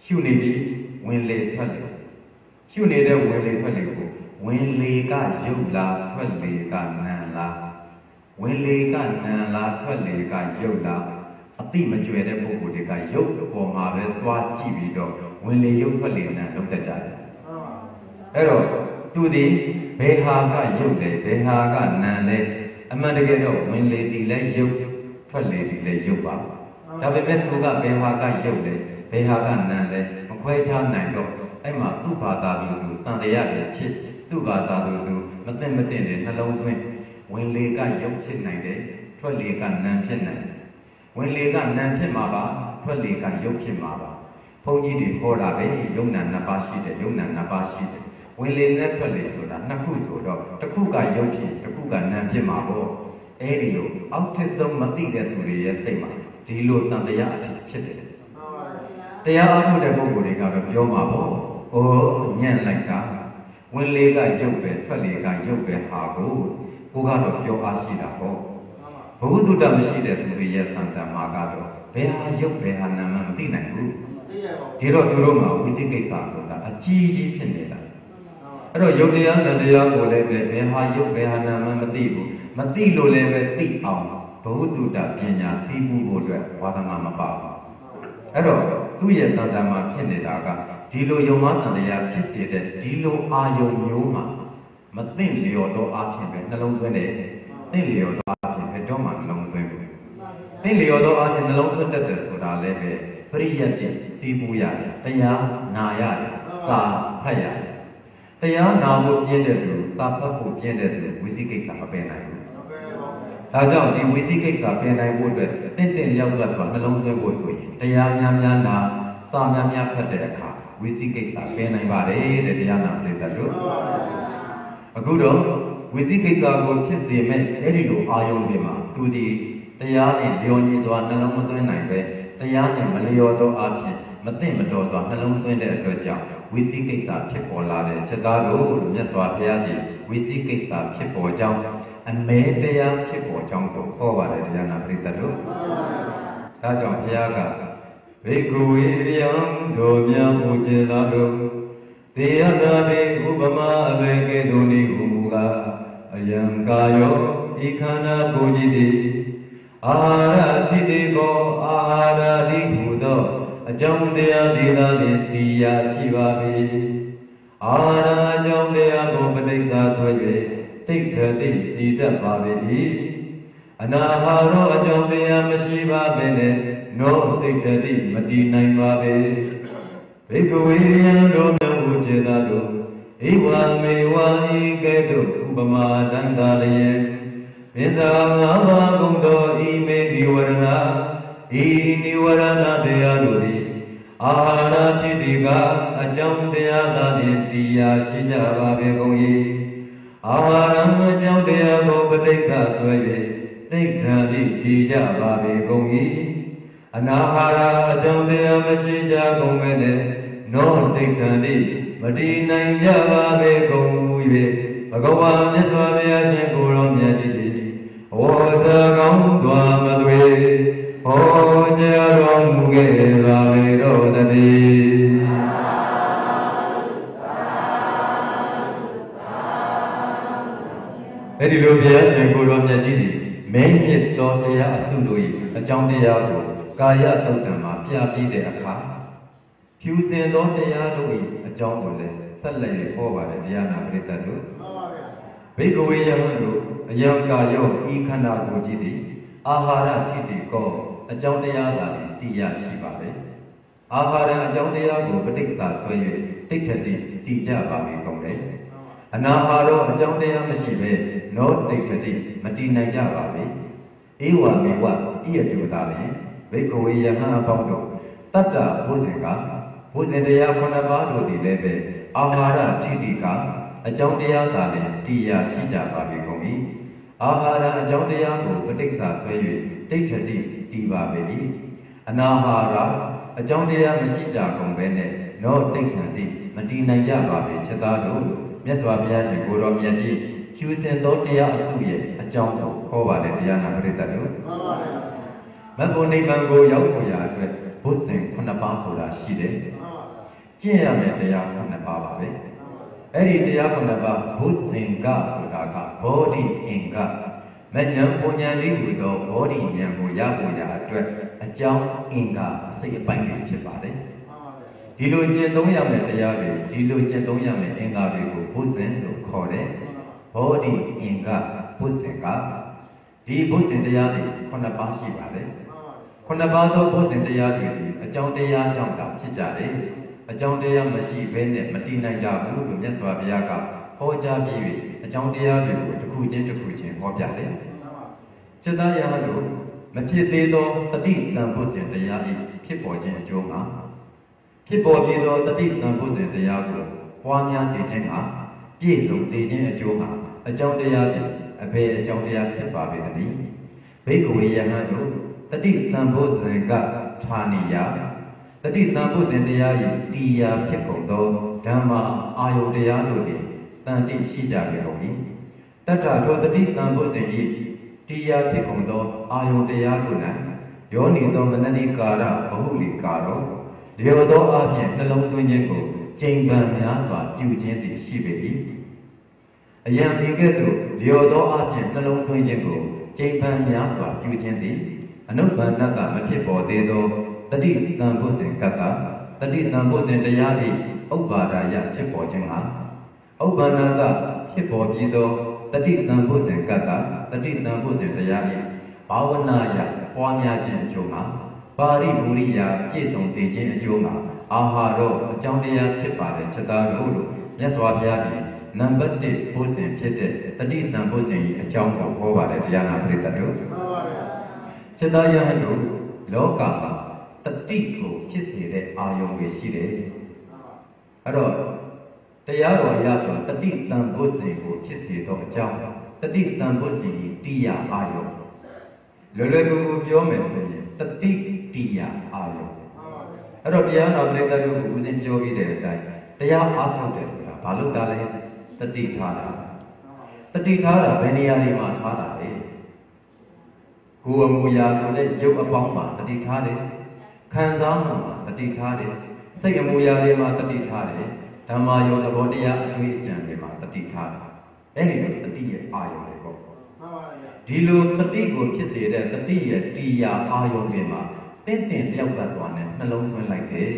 ရှုနေပြီးဝင်လေထွက်လေရှုနေတဲ့ဝင်လေထွက်လေကိုဝင်လေကယုတ်လားထွက်လေကနာမ်လားဝင်လေကနာမ်လားထွက်လေကယုတ်လားအတိမကျွယ်တဲ့ပုဂ္ဂိုလ်တွေကယုတ်ပေါ်မှာပဲသွားကြည့်ပြီးတော့ဝင်လေယုတ်ထွက်လေနာမ်လုံးတတ်ကြတယ်အဲ့တော့သူဒီ ဘေဟာကရုပ်လေဘေဟာကနာလေအမှန်တကယ်တော့ဝင်လေဒီလဲရုပ်ထွက်လေဒီလဲရုပ်ပါဒါပေမဲ့သူကဘေဟာကရုပ်လေဘေဟာကနာလေမခွဲခြားနိုင်တော့အဲ့မှာသူ့ဘာသာသူတန်တရားတွေဖြစ်သူ့ဘာသာသူမသိမသိတဲ့နှလုံးသွင်းဝင်လေကရုပ်ဖြစ်နိုင်တယ်ထွက်လေကနာဖြစ်နိုင်တယ်ဝင်လေကနာဖြစ်မှာပါထွက်လေကရုပ်ဖြစ်မှာပါဘုန်းကြီးတွေခေါ်တာပဲယုံနာနှစ်ပါးရှိတယ်ယုံနာနှစ်ပါးရှိတယ်ဝင်လေနဲ့ထွက်လေဆိုတာနှစ်ခုဆိုတော့တစ်ခုကရုပ်ဖြစ်တစ်ခုကနာဖြစ်မှာပေါ့အဲ့ဒီလိုအောက်ထစ်ဆုံးမသိတဲ့သူတွေရဲ့စိတ်မှာဒီလိုတန်တရားအဖြစ်ဖြစ်တယ်တရားအားထုတ်တဲ့ပုဂ္ဂိုလ်တွေကတော့ပြောမှာပေါ့အိုးညံ့လိုက်တာဝင်လေကရုပ်ပဲထွက်လေကရုပ်ပဲဟာကိုကတော့ပြောအားရှိတာပေါ့ဘုဟုတုတ္တမရှိတဲ့သူတွေရဲ့သံတမကတော့ဘယ်ဟာရုပ်ဘယ်ဟာနာမမသိနိုင်ဘူးဒီတော့သူတို့မှာဝိသိကိစ္စဆိုတာအကြီးကြီးဖြစ်နေတာအဲ့တော့ယုတ်တရားနံတရားကိုလည်းပဲဘယ်ဟာယုတ်ဘယ်ဟာနာမမသိဘူးမသိလို့လည်းပဲသိအောင်ဘုဟုတုတ္တပညာသိမှုဖို့အတွက်ဝါဒနာမပါဘူးအဲ့တော့သူ့ရဲ့သံတမဖြစ်နေတာကဒီလိုယုံမှန်တရားဖြစ်စေတဲ့ဒီလိုအာယုံမျိုးမှာမသိလျော်တော့အဖြစ်ပဲနှလုံးသွင်းတယ်သိလျော်တော့အဖြစ်ပဲတော့မှနှလုံးသွင်းဘူးသိလျော်တော့အဖြစ်နှလုံးသွင်းတတ်တယ်ဆိုတာလည်းပဲပရိယတ်ကျင့်စီးပူးရတယ်တရားနာရတယ်စာဖတ်ရတယ်တရားနာဖို့ပြည့်တဲ့သူစာဖတ်ဖို့ပြည့်တဲ့သူဝိသိကိစ္စမပယ်နိုင်ဘူးဒါကြောင့်ဒီဝိသိကိစ္စပယ်နိုင်ဖို့အတွက်တင့်ရောက်သွားဆိုတာနှလုံးသွင်းဖို့ဆိုရင်တရားများများနာစာများများဖတ်တဲ့အခါဝိသိကိစ္စပယ်နိုင်ပါတယ်တဲ့တရားနာပရိသတ်တို့အခုတော့ဝိသိကိစ္စကိုဖြစ်စေမဲ့အဲ့ဒီလိုအာယုံတွေမှာသူဒီတရားနဲ့လျော်ညီစွာနှလုံးမသွင်းနိုင်ပဲတရားနဲ့မလျော်သောအဖြစ်မသိမတော်စွာနှလုံးသွင်းတဲ့အတွက်ကြောင့်ဝိသိကိစ္စဖြစ်ပေါ်လာတဲ့ချက်သားတို့မြတ်စွာဘုရားရှင်ဝိသိကိစ္စဖြစ်ပေါ်ကြောင်းအမဲတရားဖြစ်ပေါ်ကြောင်းကိုဟောပါတယ်တရားနာပရိသတ်တို့ဒါကြောင့်ဘုရားကဘေကုဝေယံတို့မြတ်ဘုကျေသာတို့တေယတာဘေဥပမာအဘေကေတုန်ဤဟူမူကားအယံကာယောဤခန္ဓာကိုယ်ကြီးသည်အာဟာရတိတိကောအာဟာရတိဟူသောအကြောင်းတရားဒေသနှင့်တရားရှိပါ၏အာဟာရအကြောင်းတရားကိုပဋိစ္စဆွဲ၍တိဋ္ဌတိတည်တတ်ပါ၏အနာဟာရောအကြောင်းတရားမရှိပါဘဲနဲ့နောတိဋ္ဌတိမတည်နိုင်ပါ၏ဘေကဝေယံတို့မြတ်ဘုကျေသာတို့ဧဝမေဝါဤကဲ့သို့ဥပမာတန်တာလျက်ပစ္စာငါးပါးကုန်သောဤမေနိဝရဏဤနိဝရဏတရားတို့သည်အာဟာရဖြစ်ဒီကအကြောင်းတရားသာဖြင့်တရားရှိကြပါပေကုန်၏အာဟာရအကြောင်းတရားကိုပဋိစ္စဆွဲ၍သိက္ခာတိတည်ကြပါပေကုန်၏အနာဟာရအကြောင်းတရားမရှိကြကုန်ပဲနဲ့နောသိက္ခာတိမတည်နိုင်ကြပါပေကုန်၍ဘဂဝါမြတ်စွာဘုရားရှင်ကိုယ်တော်မြတ်ကြီးသည်ဝေါ်စကောင်းစွာမသွေဟောကြားတော်မူခဲ့ပါလေတော့တည်းအဲ့ဒီလိုဘုရားရှင်ကိုယ်တော်မြတ်ကြီးသည်မင်းမြတ်တော်တရားအစုတို့၏အကြောင်းတရားကိုကာယသုတ်တံမှာပြပြတဲ့အခါဖြူစင်သောတရားတို့၏အကြောင်းကိုလည်းဆက်လက်ဟောပါတယ်တရားနာပရိသတ်တို့ဘေကဝေယံတို့အယံကာယောဤခန္ဓာကိုယ်ကြီးသည်အာဟာရထိတိကောအကြောင်းတရားသာတရားရှိပါလေအာဟာရအကြောင်းတရားကိုပဋိစ္စဆွဲ၍တိဋ္ဌတိတည်ကြပါပြီကုန်တယ်အနာဟာရောအကြောင်းတရားမရှိပဲနောတိဋ္ဌတိမတည်နိုင်ကြပါဘူးဧဝမေဝဤအတူသာလျင်ဘေကဝေယဟံအပေါင်းတို့တတ္တဘုဇင်ကဘုဇင်တရားခုနှစ်ပါးတို့သည်လည်းပဲအာဟာရထိတိကအကြောင်းတရားသာလည်းတရားရှိကြပါပြီကုန်၏အာဟာရအကြောင်းတရားကိုပဋိစ္စဆွဲ၍တိဋ္ဌတိတည်ပါပြီအနာဟာရအကြောင်းတရားမရှိကြကုန်ပဲနဲ့နောတိဋ္ဌတိမတည်နိုင်ကြပါပဲချက်သားတို့မြတ်စွာဘုရားရှင်ကိုယ်တော်မြတ်ကြီးကျူးစင်သောတရားအစုရဲ့အကြောင်းကိုဟောပါတယ်တရားနာပရိသတ်တို့မှန်ပါဗျာမဘုံနိဗ္ဗာန်ကိုရောက်ဖို့ရာအတွက်ဘုဇင်9ပါးဆိုတာရှိတယ်ကျင့်ရမယ်တရား9ပါးပါပဲအဲ့ဒီတရား9ပါးဘုဇင်ကဆိုတာကဘောဓိအင်္ဂမဉ္ဇဉ်ပုံဉ္ဇဉ်လေးဟူသောဘောဓိဉာဏ်ကိုရဖို့ရာအတွက်အကြောင်းအင်္ဂစိတ်အပိုင်းတွေဖြစ်ပါတယ် ဒီလိုကျင့်သုံးရမယ့်တရားတွေဒီလိုကျင့်သုံးရမယ့်အင်္ဂါတွေကိုဘုဇင်လို့ခေါ်တယ်ဘောဓိအင်္ဂါဘုဇင်ကဒီဘုဇင်တရားတွေ9ပါးရှိပါတယ်9ပါးသောဘုဇင်တရားတွေအကြောင်းတရားကြောင့်သာဖြစ်ကြတယ်အကြောင်းတရားမရှိဘဲနဲ့မတည်နိုင်ကြဘူးလို့မြတ်စွာဘုရားကဟောကြားပြီး၍အကြောင်းတရားတွေကိုတစ်ခုချင်းတစ်ခုချင်းဟောပြတယ်จิตသားရဟန်းတို့မဖြစ်သေးသောတတိတံဘုဇင်တရားဤဖြစ်ပေါ်ခြင်းအကျိုးမှာဖြစ်ပေါ်ပြီးသောတတိတံဘုဇင်တရားကိုပွားများစေခြင်းဟာပြည့်စုံစေခြင်းအကျိုးမှာအကြောင်းတရားဖြင့်အဘယ်အကြောင်းတရားဖြစ်ပါပေသနည်းဘိက္ခဝေယဟန်တို့တတိတံဘုဇင်ကဌာနိယတတိတံဘုဇင်တရား၏တရားဖြစ်ကုန်သောဓမ္မအာယုတရားတို့သည်တန်တိရှိကြပေကုန်၏တတ္ထသောတတိတံဘုဇင်၏တရားဖြစ်ကုန်သောအာယုတရားတို့၌ယောနိသောမနတိကာရဘဟုလိကာရောလျောသောအပြင်နှလုံးသွင်းခြင်းကိုကျင့်ပန်းများစွာပြုခြင်းသည်ရှိပေ၏အယံဒီကဲ့သို့လျောသောအပြင်နှလုံးသွင်းခြင်းကိုကျင့်ပန်းများစွာပြုခြင်းသည်အနုဘန္နကမဖြစ်ပေါ်သေးသောတတိတံဘုဇင်ကတ္တတတိတံဘုဇင်တရား၏ဥပ္ပါဒာယဖြစ်ပေါ်ခြင်းဟာဥပ္ပန္နကဖြစ်ပေါ်ပြီးသောတတိတံဘုဇင်ကတ္တတတိတံဘုဇင်တရား၏ဘာဝနာယပွားများခြင်းအကျိုးမှာပါရိဘူရိယပြည့်စုံစေခြင်းအကျိုးမှာအာဟာရောအကြောင်းတရားဖြစ်ပါတဲ့ချက်သားတို့လို့မြတ်စွာဘုရား၏နံပါတ်1ဘုဇင်ဖြစ်တဲ့တတိတံဘုဇင်၏အကြောင်းကိုဟောပါတယ်တရားနာပရိသတ်တို့ချက်သားယဟန်တို့လောကမှာတတိကိုဖြစ်စေတဲ့အာယုံတွေရှိတယ်အဲ့တော့တရားတော်ရဆိုတတိတံဘုဇင်ကိုဖြစ်စေသောအကြောင်းတတိတံဘုဇင်၏တရားအာယုံလွယ်လွယ်ကူကူပြောမယ်ဆိုရင်တတိတရားအာယုံအဲ့တော့တရားတော်ပြိတ္တတို့ကိုဦးဇင်းပြောပြီးတဲ့အတိုင်းတရားအားထုတ်တယ်ဆိုတာဘာလို့တာလဲတတိထားတာတတိထားတာဘယ်နေရာတွေမှာထားတာလဲကိုယ်အမူအရာဆိုတဲ့ရုပ်အပေါင်းမှာတတိထားတယ်ခံစားမှုမှာတတိထားတယ်စိတ်အမူအရာတွေမှာတတိထားတယ်ဓမ္မယောသဘောတရားအတွေ့အကြံတွေမှာတတိထားတယ်အဲ့ဒီလိုတတိရဲ့အာယုံတွေပေါ့ဒီလိုတတိကိုဖြစ်စေတဲ့တတိရဲ့တရားအာယုံတွေမှာတင့်တင်လျောက်ကစွာနဲ့နှလုံးသွင်းလိုက်တယ်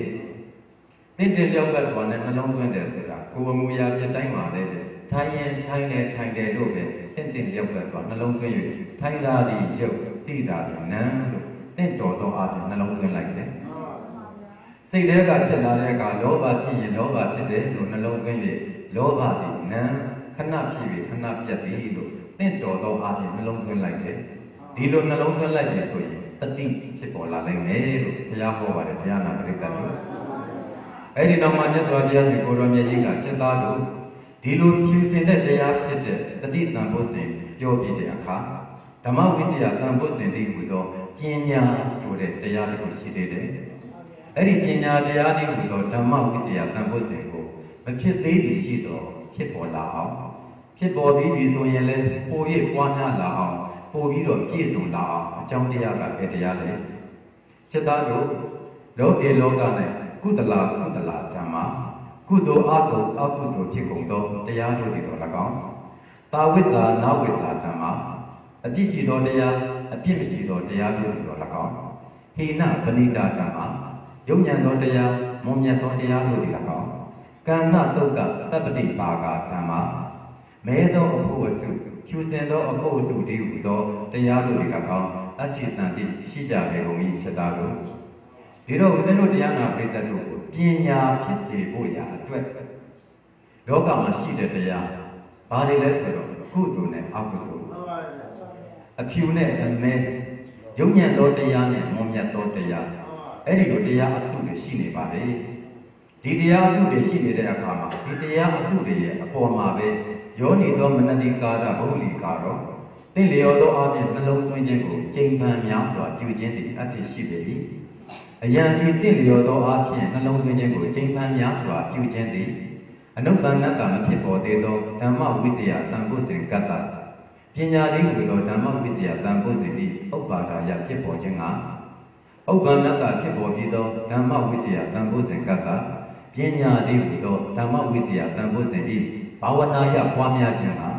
တင့်တင်လျောက်ကစွာနဲ့နှလုံးသွင်းတယ်ဆိုတာကိုယ်အမူအရာပြတိုင်းမှာလည်းထိုင်ရင်ထိုင်တယ်လို့ပဲတင့်တင်လျောက်ကစွာနှလုံးသွင်း၍ထိုင်တာဒီရုပ်တိတာဒီနာမ်လို့တင့်တော်သောအားဖြင့်နှလုံးသွင်းလိုက်တယ်စိတ်ထဲကဖြစ်လာတဲ့အခါလောဘဖြစ်ရင်လောဘဖြစ်တယ်လို့နှလုံးသွင်း၍လောဘဒီနာမ်ခဏဖြစ်ပြီးခဏပြတ်ပြီးလို့တင့်တော်သောအားဖြင့်နှလုံးသွင်းလိုက်တယ်ဒီလိုနှလုံးသွင်းလိုက်ပြီဆိုရင်တတိဖြစ်ပေါ်လာနိုင်မယ်လို့ဘုရားဟောပါတယ်တရားနာပရိသတ်တို့အဲ့ဒီနောက်မှာမြတ်စွာဘုရားရှင်ကိုရောမြတ်ကြီးကจิตသားတို့ဒီလိုဖြူစင်တဲ့တရားဖြစ်တဲ့တတိတံဘုဇင်ပြောပြတဲ့အခါဓမ္မဝိဇ္ဇာတံဘုဇင်တည်းဟူသောပညာဆိုတဲ့တရားတစ်ခုရှိသေးတယ်အဲ့ဒီပညာတရားတည်းဟူသောဓမ္မဝိဇ္ဇာတံဘုဇင်ကိုမဖြစ်သေးသည်ရှိသောဖြစ်ပေါ်လာအောင်ဖြစ်ပေါ်ပြီးပြီဆိုရင်လည်းပို၍ပွားများလာအောင်ပို့ပြီးတော့ပြည့်စုံလာအောင်အကြောင်းတရားကပဲတရားလေจิตသားတို့လောကီလောက၌ကုသလဓမ္မကုသိုလ်အကုသိုလ်ဖြစ်ကုန်သောတရားတို့တွေတော်၎င်းတာဝိဇ္ဇာနာဝိဇ္ဇာဓမ္မအပြစ်ရှိသောတရားအပြစ်မရှိသောတရားတို့တွေတော်၎င်းဟိနပဏိတာဓမ္မယုံဉဏ်သောတရားမွန်မြတ်သောတရားတို့တွေ၎င်းကန္နတုတ်ကသဗ္ဗတိပါကဓမ္မမဲသောအဖို့အစုဖြူစင်သောအဖို့အစုတည်းဟူသောတရားတို့တွေကကောင်းအဋ္ဌိတန်တိရှိကြပေကုန်၏ချက်သားတို့ဒီတော့ဦးဇင်းတို့တရားနာပရိသတ်တို့ကိုပညာဖြစ်စေဖို့ရာအတွက်လောကမှာရှိတဲ့တရားဘာတွေလဲဆိုတော့ကုသိုလ်နဲ့အကုသိုလ်အဖြူနဲ့အမဲယုံဉဏ်သောတရားနဲ့မွန်မြတ်သောတရားအဲ့ဒီလိုတရားအစုတွေရှိနေပါလေဒီတရားအစုတွေရှိနေတဲ့အခါမှာဒီတရားအစုတွေရဲ့အပေါ်မှာပဲယောနိသောမနတိကာရဘုလိကာရောတင့်လျော်သောအပြင်နှလုံးသွင်းခြင်းကိုကျင့်ပန်းများစွာပြုခြင်းသည်အတ္တိရှိပေ၏အယံဒီတင့်လျော်သောအပြင်နှလုံးသွင်းခြင်းကိုကျင့်ပန်းများစွာပြုခြင်းသည်အနုပ္ပန္နကမဖြစ်ပေါ်သေးသောဓမ္မဝိဇ္ဇာတံပုဇင်ကတ္တပညာလေးဟူသောဓမ္မဝိဇ္ဇာတံပုဇင်သည်ဥပ္ပါဒာယဖြစ်ပေါ်ခြင်းကဥပ္ပန္နကဖြစ်ပေါ်ပြီးသောဓမ္မဝိဇ္ဇာတံပုဇင်ကတ္တပညာလေးဟူသောဓမ္မဝိဇ္ဇာတံပုဇင်သည်ဘာဝနာယပွားများခြင်းဟာ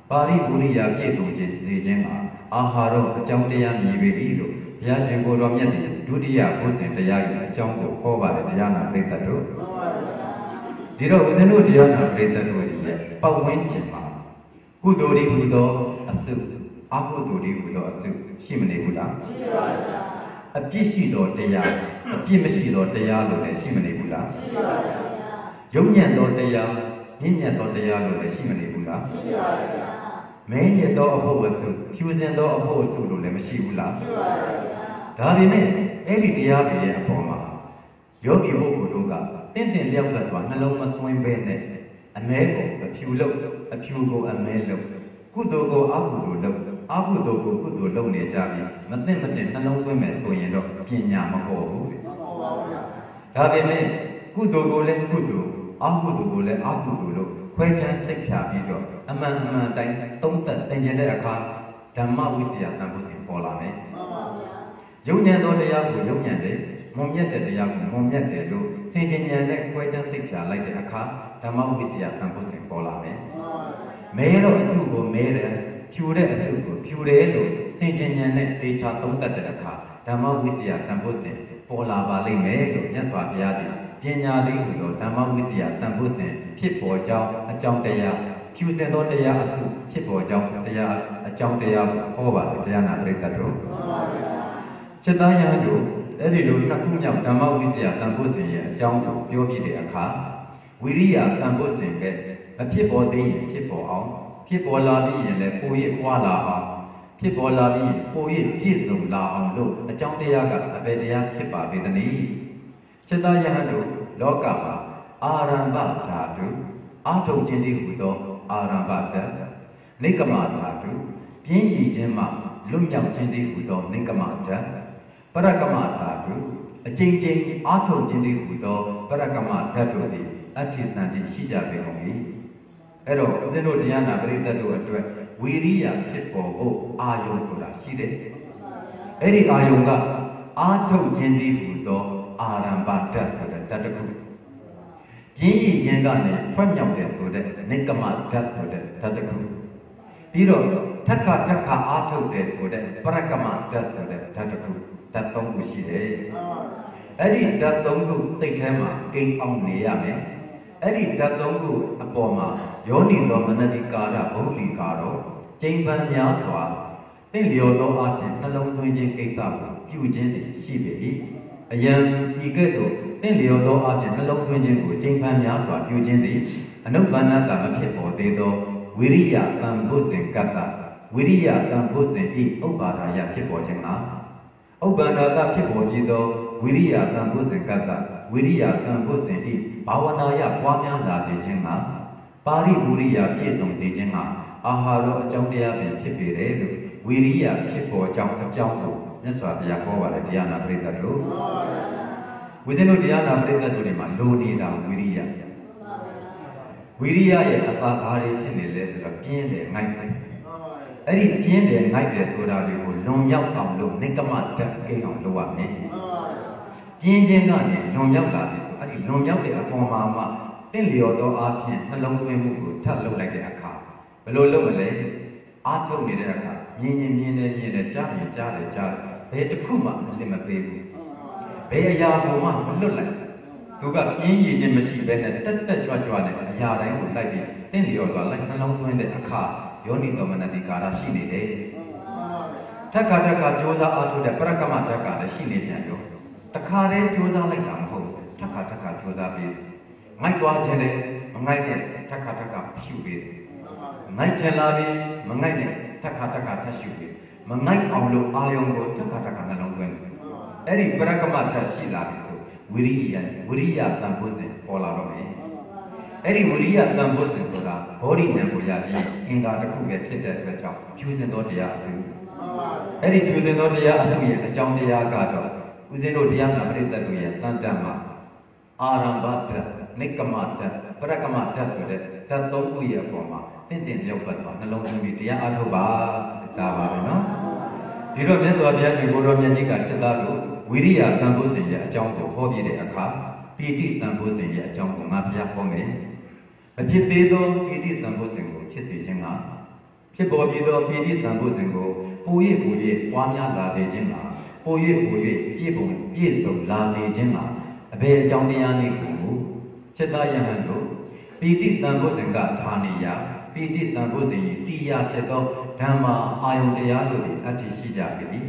ပါရိပုရိယပြည့်စုံခြင်းစေခြင်းဟာအာဟာရောအကြောင်းတရားမြည်ပေ၏လို့ဘုရားရှင်ကိုယ်တော်မြတ် ဒုတိယဘုဇင်တရားရဲ့အကြောင်းကိုခေါ်ပါတယ်တရားနာပရိသတ်တို့ဒီတော့ဦးဇင်းတို့တရားနာပရိသတ်တို့ရဲ့ပတ်ဝန်းကျင်မှာကုသိုလ်တွေဟူသောအစုအကုသိုလ်တွေဟူသောအစုရှိမနေဘူးလားရှိပါဗျာအပြစ်ရှိသောတရားအပြစ်မရှိသောတရားလို့လည်းရှိမနေဘူးလားရှိပါဗျာယုံညံ့သောတရားမြင့်မြတ်သောတရားလို့လည်းရှိမနေဘူးလားရှိပါဗျာမင်းရသောအဖို့အစုဖြူစင်သောအဖို့အစုလို့လည်းမရှိဘူးလားရှိပါဗျာဒါပေမဲ့အဲ့ဒီတရားတွေရဲ့အပေါ်မှာယောဂီပုဂ္ဂိုလ်တို့ကတင့်လျောက်ကစွာနှလုံးမသွင်းဘဲနဲ့အမဲကိုအဖြူလို့အဖြူကိုအမဲလို့ကုသိုလ်ကိုအကုသိုလ်လို့အကုသိုလ်ကိုကုသိုလ်လုပ်နေကြပြီးမသိနှလုံးသွင်းမယ်ဆိုရင်တော့ပညာမဟုတ်ဘူးမဟုတ်ပါဘူးဗျာဒါပေမဲ့ကုသိုလ်ကိုလည်းကုသိုလ်အကုသိုလ်ကိုလည်းအကုသိုလ်လို့ခွဲခြမ်းစိတ်ဖြာပြီးတော့အမှန်တိုင်းသုံးသပ်ဆင်ခြင်တဲ့အခါဓမ္မဝိဇ္ဇာတန်ဖိုးစီပေါ်လာမယ်မှန်ပါဗျာယုံဉာဏ်သောတရားကိုယုံဉာဏ်တယ်မုံမြတ်တဲ့တရားကိုမုံမြတ်တယ်လို့စင်ကြင်ဉာဏ်နဲ့ခွဲခြမ်းစိတ်ဖြာလိုက်တဲ့အခါဓမ္မဝိဇ္ဇာတန်ဖိုးစီပေါ်လာမယ်မဲတော့အစုကိုမဲတယ်ဖြူတဲ့အစုကိုဖြူတယ်လို့စင်ကြင်ဉာဏ်နဲ့သေချာသုံးသပ်တဲ့အခါဓမ္မဝိဇ္ဇာတန်ဖိုးစီပေါ်လာပါလိမ့်မယ်လို့မြတ်စွာဘုရားသည်ပညာလေးဟူသောဓမ္မဝိဇ္ဇာတန်ဖိုးစီဖြစ်ပေါ်ကြောင်းအကြောင်းတရားဖြူစင်သောတရားအစုဖြစ်ပေါ်ကြောင်းတရားအကြောင်းတရားဟောပါတယ်တရားနာပရိသတ်တို့จิตသားရဟန်းတို့အဲ့ဒီလိုနှစ်ခုမြောက်ဓမ္မဝိဇ္ဇာတန်ဖိုးစဉ်ရဲ့အကြောင်းကိုပြောပြတဲ့အခါဝိရိယတန်ဖိုးစဉ်ကမဖြစ်ပေါ်သေးရင်ဖြစ်ပေါ်အောင်ဖြစ်ပေါ်လာပြီးရင်လည်းပို၍ပွားလာအောင်ဖြစ်ပေါ်လာပြီးပို၍ပြည့်စုံလာအောင်လို့အကြောင်းတရားကအဘယ်တရားဖြစ်ပါပေသနည်းจิตသားရဟန်းတို့လောကမှာအာရမ္ဗဓာတုအာထုတ်ခြင်းသည်ဟူသောအာရမ္ဗဓာတုနိက္ကမဓာတုပြင်းရည်ခြင်းမှလွတ်မြောက်ခြင်းသည်ဟူသောနိက္ကမဓာတုပရကမဓာတုအကျဉ်းချင်းအာထုတ်ခြင်းသည်ဟူသောပရကမဓာတုသည်အဋ္ဌိတန်တိရှိကြပေကုန်၏အဲ့တော့ဦးဇင်းတို့တရားနာပရိသတ်တို့အတွက်ဝီရိယဖြစ်ပေါ်ဖို့အာယုံဆိုတာရှိတယ်အဲ့ဒီအာယုံကအာထုတ်ခြင်းသည်ဟူသောအာရမ္ဗဓာတ်ဆိုတဲ့ဓာတ်တစ်ခုပြင်းရည်ခြင်းကနေဖွင့်မြောက်တယ်ဆိုတဲ့နိက္ကမဓာတ်ဆိုတဲ့ဓာတ်တစ်ခုပြီးတော့ထက်ခါအားထုတ်တယ်ဆိုတဲ့ပရကမဓာတ်ဆိုတဲ့ဓာတ်တစ်ခုဓာတ်သုံးခုရှိတယ်အဲ့ဒီဓာတ်သုံးခုစိတ်ထဲမှာကိန်းအောင်နေရမယ်အဲ့ဒီဓာတ်သုံးခုအပေါ်မှာယောနိသောမနတိကာရဘုံလီကာရောကျိန်ပန်းများစွာတင့်လျော်သောအခြင်းနှလုံးသွင်းခြင်းကိစ္စကိုပြုခြင်းရှိပေ၏အယံဤကဲ့သို့တင့်လျော်သောအခြင်းနှလုံးသွင်းခြင်းကိုကျိန်ပန်းများစွာပြုခြင်းသည်အနုပန္နတာမဖြစ်ပေါ်သေးသောဝိရိယတန်ဖိုးစဉ်ကတ္တဝိရိယတန်ဖိုးစဉ်ဤဥပ္ပါဒာယဖြစ်ပေါ်ခြင်းလားဥပ္ပန္နတာဖြစ်ပေါ်ပြီးသောဝိရိယတန်ဖိုးစဉ်ကတ္တဝိရိယတန်ဖိုးစဉ်ဤဘာဝနာယပွားများလာစေခြင်းလားပါရိဝိရိယပြည့်စုံစေခြင်းလားအာဟာရအကြောင်းတရားပင်ဖြစ်ပေတယ်လို့ဝိရိယဖြစ်ပေါ်ကြောင်းအကြောင်းကိုမြတ်စွာဘုရားဟောပါတယ်တရားနာပရိသတ်တို့ဝိသင်းတို့တရားနာပရိသတ်တို့တွေမှာလိုနေတာဝိရိယဝိရိယရဲ့အစာဘာတွေဖြစ်နေလဲဆိုတော့ပြင်းတယ်ငိုက်တယ်အဲ့ဒီပြင်းတယ်ငိုက်တယ်ဆိုတာတွေကိုလွန်မြောက်အောင်လို့နိကမဓာတ်ကိန်းအောင်လုပ်ရမယ်ပြင်းခြင်းကနေလွန်မြောက်လာပြီဆိုအဲ့ဒီလွန်မြောက်တဲ့အပေါ်မှာမှတင့်လျော်သောအားဖြင့်နှလုံးသွင်းမှုကိုထပ်လုပ်လိုက်တဲ့အခါဘယ်လိုလုပ်မလဲအားထုတ်နေတဲ့အခါမြင်တယ်ကြားတယ်ဘယ်တစ်ခုမှအလစ်မပေးဘူးဘယ်အရာကိုမှမလွတ်လိုက်သူကပြင်းရည်ခြင်းမရှိဘဲနဲ့တက်ကြွနဲ့အရာတိုင်းကိုလိုက်ပြီးတင့်လျော်စွာလိုက်နှလုံးသွင်းတဲ့အခါယောနိသောမနတိကာရရှိနေတယ်တက္ကကြိုးစားအားထုတ်တဲ့ပရကမဓာတ်ကလည်းရှိနေပြန်ရောတခါတည်းကြိုးစားလိုက်တာမဟုတ်ဘူးတက္ကကြိုးစားပြီးငိုက်သွားခြင်းနဲ့မငိုက်နဲ့တက္ကဖြူပြီးငိုက်ချင်လာပြီးမငိုက်နဲ့တက္ကထပ်ရှုပြီးမငိုက်အောင်လို့အာယုံကိုတက္ကနှလုံးသွင်းအဲ့ဒီပရကမဓာတ်ရှိလာပြီဆိုဝိရိယတန်ဖိုးစဉ်ပေါ်လာတော့မယ်အဲ့ဒီဝိရိယတန်ဖိုးစဉ်ဆိုတာဘောဓိဉာဏ်ကိုရခြင်းအင်္ဂါတစ်ခုပဲဖြစ်တဲ့အတွက်ကြောင့်ဖြူစင်သောတရားအစုအဲ့ဒီဖြူစင်သောတရားအစုရဲ့အကြောင်းတရားကတော့ဦးဇင်းတို့တရားနာပရိသတ်တို့ရဲ့တန်တမှာအာရမ္ဗဓာတ်နိက္ကမဓာတ်ပရကမဓာတ်ဆိုတဲ့ဓာတ်သုံးခုရဲ့အပေါ်မှာတင့်လျောက်ပတ်စွာနှလုံးသွင်းပြီးတရားအားထုတ်ပါဒါပါပဲနော်ဒီတော့မြတ်စွာဘုရားရှင်ကိုတော်မြတ်ကြီးကချက်သားတို့ဝိရိယတန်ဖိုးစဉ်ရဲ့အကြောင်းကိုဟောပြတဲ့အခါပီတိတန်ဖိုးစဉ်ရဲ့အကြောင်းကိုငါဘုရားဟောမယ်အဖြစ်သေးသောပီတိတန်ဖိုးစဉ်ကိုဖြစ်စေခြင်းကဖြစ်ပေါ်ပြီးသောပီတိတန်ဖိုးစဉ်ကိုပူ၍ပွားများလာစေခြင်းမှာ ပို၍ပို၍ပြည့်စုံလာစေခြင်းမှာအဘယ်အကြောင်းတရားနည်းကိုချက်သားယဟန်တို့ပိဋိတံဘုဇင်ကဌာနိယပိဋိတံဘုဇင်၏တရားဖြစ်သောဓမ္မာအာယုန်တရားတို့သည်အတ္တိရှိကြပြီ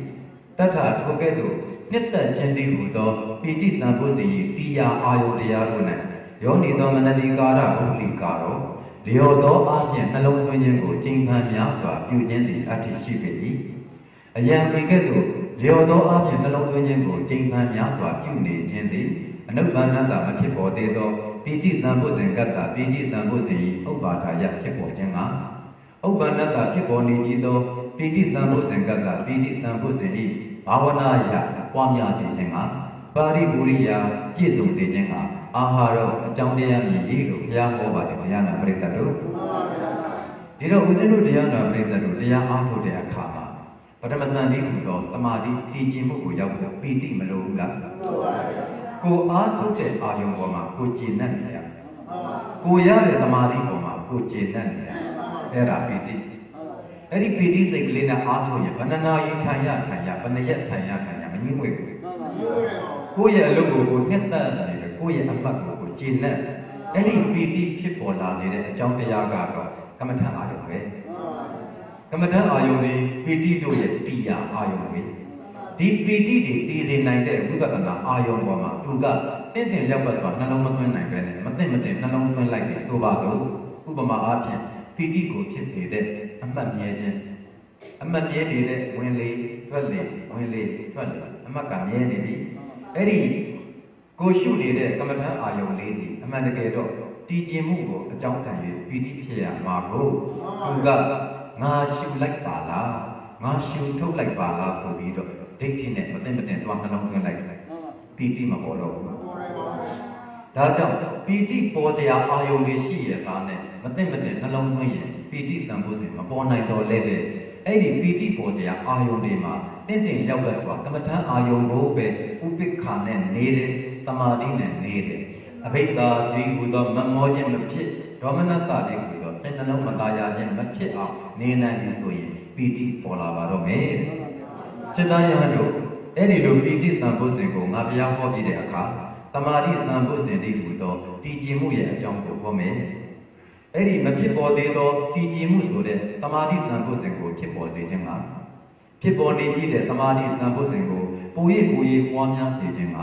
တထထိုကဲ့သို့နှစ်သက်ခြင်းတည်းဟူသောပိဋိတံဘုဇင်၏တရားအာယုန်တရားတို့၌ယောနိသောမနတိကာရဘုလိကာရောလျော်သောအပြင်နှလုံးသွင်းခြင်းကိုကျင့်ခံများစွာပြုခြင်းသည်အတ္တိရှိပေ၏အယံပေကဲ့သို့လျော်သောအပြင်နှလုံးသွင်းခြင်းကိုကျင့်ခံများစွာပြုနေခြင်းသည်အနုပ္ပန္နတာမဖြစ်ပေါ်သေးသောပိဋိတံဘုဇင်ကတ္တပိဋိတံဘုဇင်၏ဥပ္ပါဒာယဖြစ်ပေါ်ခြင်းကဥပ္ပန္နတာဖြစ်ပေါ်နေပြီးသောပိဋိတံဘုဇင်ကတ္တပိဋိတံဘုဇင်၏ဘာဝနာယပွားများစေခြင်းကပါရိပူရိယပြည့်စုံစေခြင်းကအာဟာရအကြောင်းတရားမြည်၏လို့ဘုရားဟောပါတယ်ဘုရားနာပရိသတ်တို့ဒီတော့ဦးဇင်းတို့တရားနာပရိသတ်တို့တရားအားထုတ်တဲ့အခါမှာပထမဇန်တိဟူသောတမာတိတည်ခြင်းမှုကိုရောက်ဖို့ပီတိမလိုဘူးလားကိုအားထုတ်တဲ့အာယုံပေါ်မှာကိုကျေနပ်နေရကိုရတဲ့တမာတိပေါ်မှာကိုကျေနပ်နေရအဲ့ဒါပီတိအဲ့ဒီပီတိစိတ်ကလေးနဲ့အားထုတ်ရင်ဘဏ္ဍနာယီထိုင်ရဘဏ္ဍရက်ထိုင်ရမငြင်းဝဲဘူးကိုရဲ့အလုပ်ကိုနှစ်သက်နေတယ်ကိုရဲ့အမှတ်ကိုကျေနပ်အဲ့ဒီပီတိဖြစ်ပေါ်လာစေတဲ့အကြောင်းတရားကတော့ကမ္မထအာယုံပဲကမ္မထအာယုံလေးပီတိတို့ရဲ့တရားအာယုံပဲဒီပီတိတွေတည်စေနိုင်တဲ့ဝိပဿနာအာယုံပေါ်မှာသူကတင့်တယ်ရောက်ပတ်စွာနှလုံးမသွင်းနိုင်ပဲနဲ့မသိမတင်နှလုံးသွင်းလိုက်ပြီးဆိုပါစို့ဥပမာအားဖြင့်ပီတိကိုဖြစ်စေတဲ့အမှတ်မြဲခြင်းအမှတ်မြဲနေတဲ့ဝင်လေထွက်လေဝင်လေထွက်လေအမှတ်ကမြဲနေပြီအဲ့ဒီကိုရှုနေတဲ့ကမ္မထအာယုံလေးဒီအမှန်တကယ်တော့တည်ကျင်မှုကိုအကြောင်းခံ၍ပီတိဖြစ်ရမှာကိုသူကငါရှုလိုက်ပါလားငါရှုထုတ်လိုက်ပါလားဆိုပြီးတော့ဒိဋ္ဌိနဲ့မသိမတင်သွားနှလုံးသွင်းလိုက်ပီတိမပေါ်တော့ဘူးဒါကြောင့်ပီတိပေါ်စရာအာယုံတွေရှိရတာနဲ့မသိမတင်နှလုံးသွင်းရင်ပီတိတန်ဖိုးစဉ်မပေါ်နိုင်တော့လဲတဲ့အဲ့ဒီပီတိပေါ်စရာအာယုံတွေမှာတင့်တယ်ရောက်သက်စွာကမ္မထအာယုံကိုပဲဥပိ္ပခာနဲ့နေတယ်သမာဓိနဲ့နေတယ်အဘိဓါကြီးဟူသောမမောခြင်းမဖြစ်ဒေါမနတတွေဟူသောစိတ်နှလုံးမသားရခြင်းမဖြစ်အောင်နေနိုင်ပြီဆိုရင်ပီတိပေါ်လာပါတော့မယ်จิตသားယဟန်တို့အဲ့ဒီလိုပီတိတန်ဖိုးစဉ်ကိုငါဘုရားဟောပြတဲ့အခါသမာဓိတန်ဖိုးစဉ်တည်းဟူသောတည်ကြည်မှုရဲ့အကြောင်းကိုဟောမယ်အဲ့ဒီမဖြစ်ပေါ်သေးသောတည်ကြည်မှုဆိုတဲ့သမာဓိတန်ဖိုးစဉ်ကိုဖြစ်ပေါ်စေခြင်းကဖြစ်ပေါ်နေပြီးတဲ့သမာဓိတန်ဖိုးစဉ်ကိုပို၍ပွားများစေခြင်းက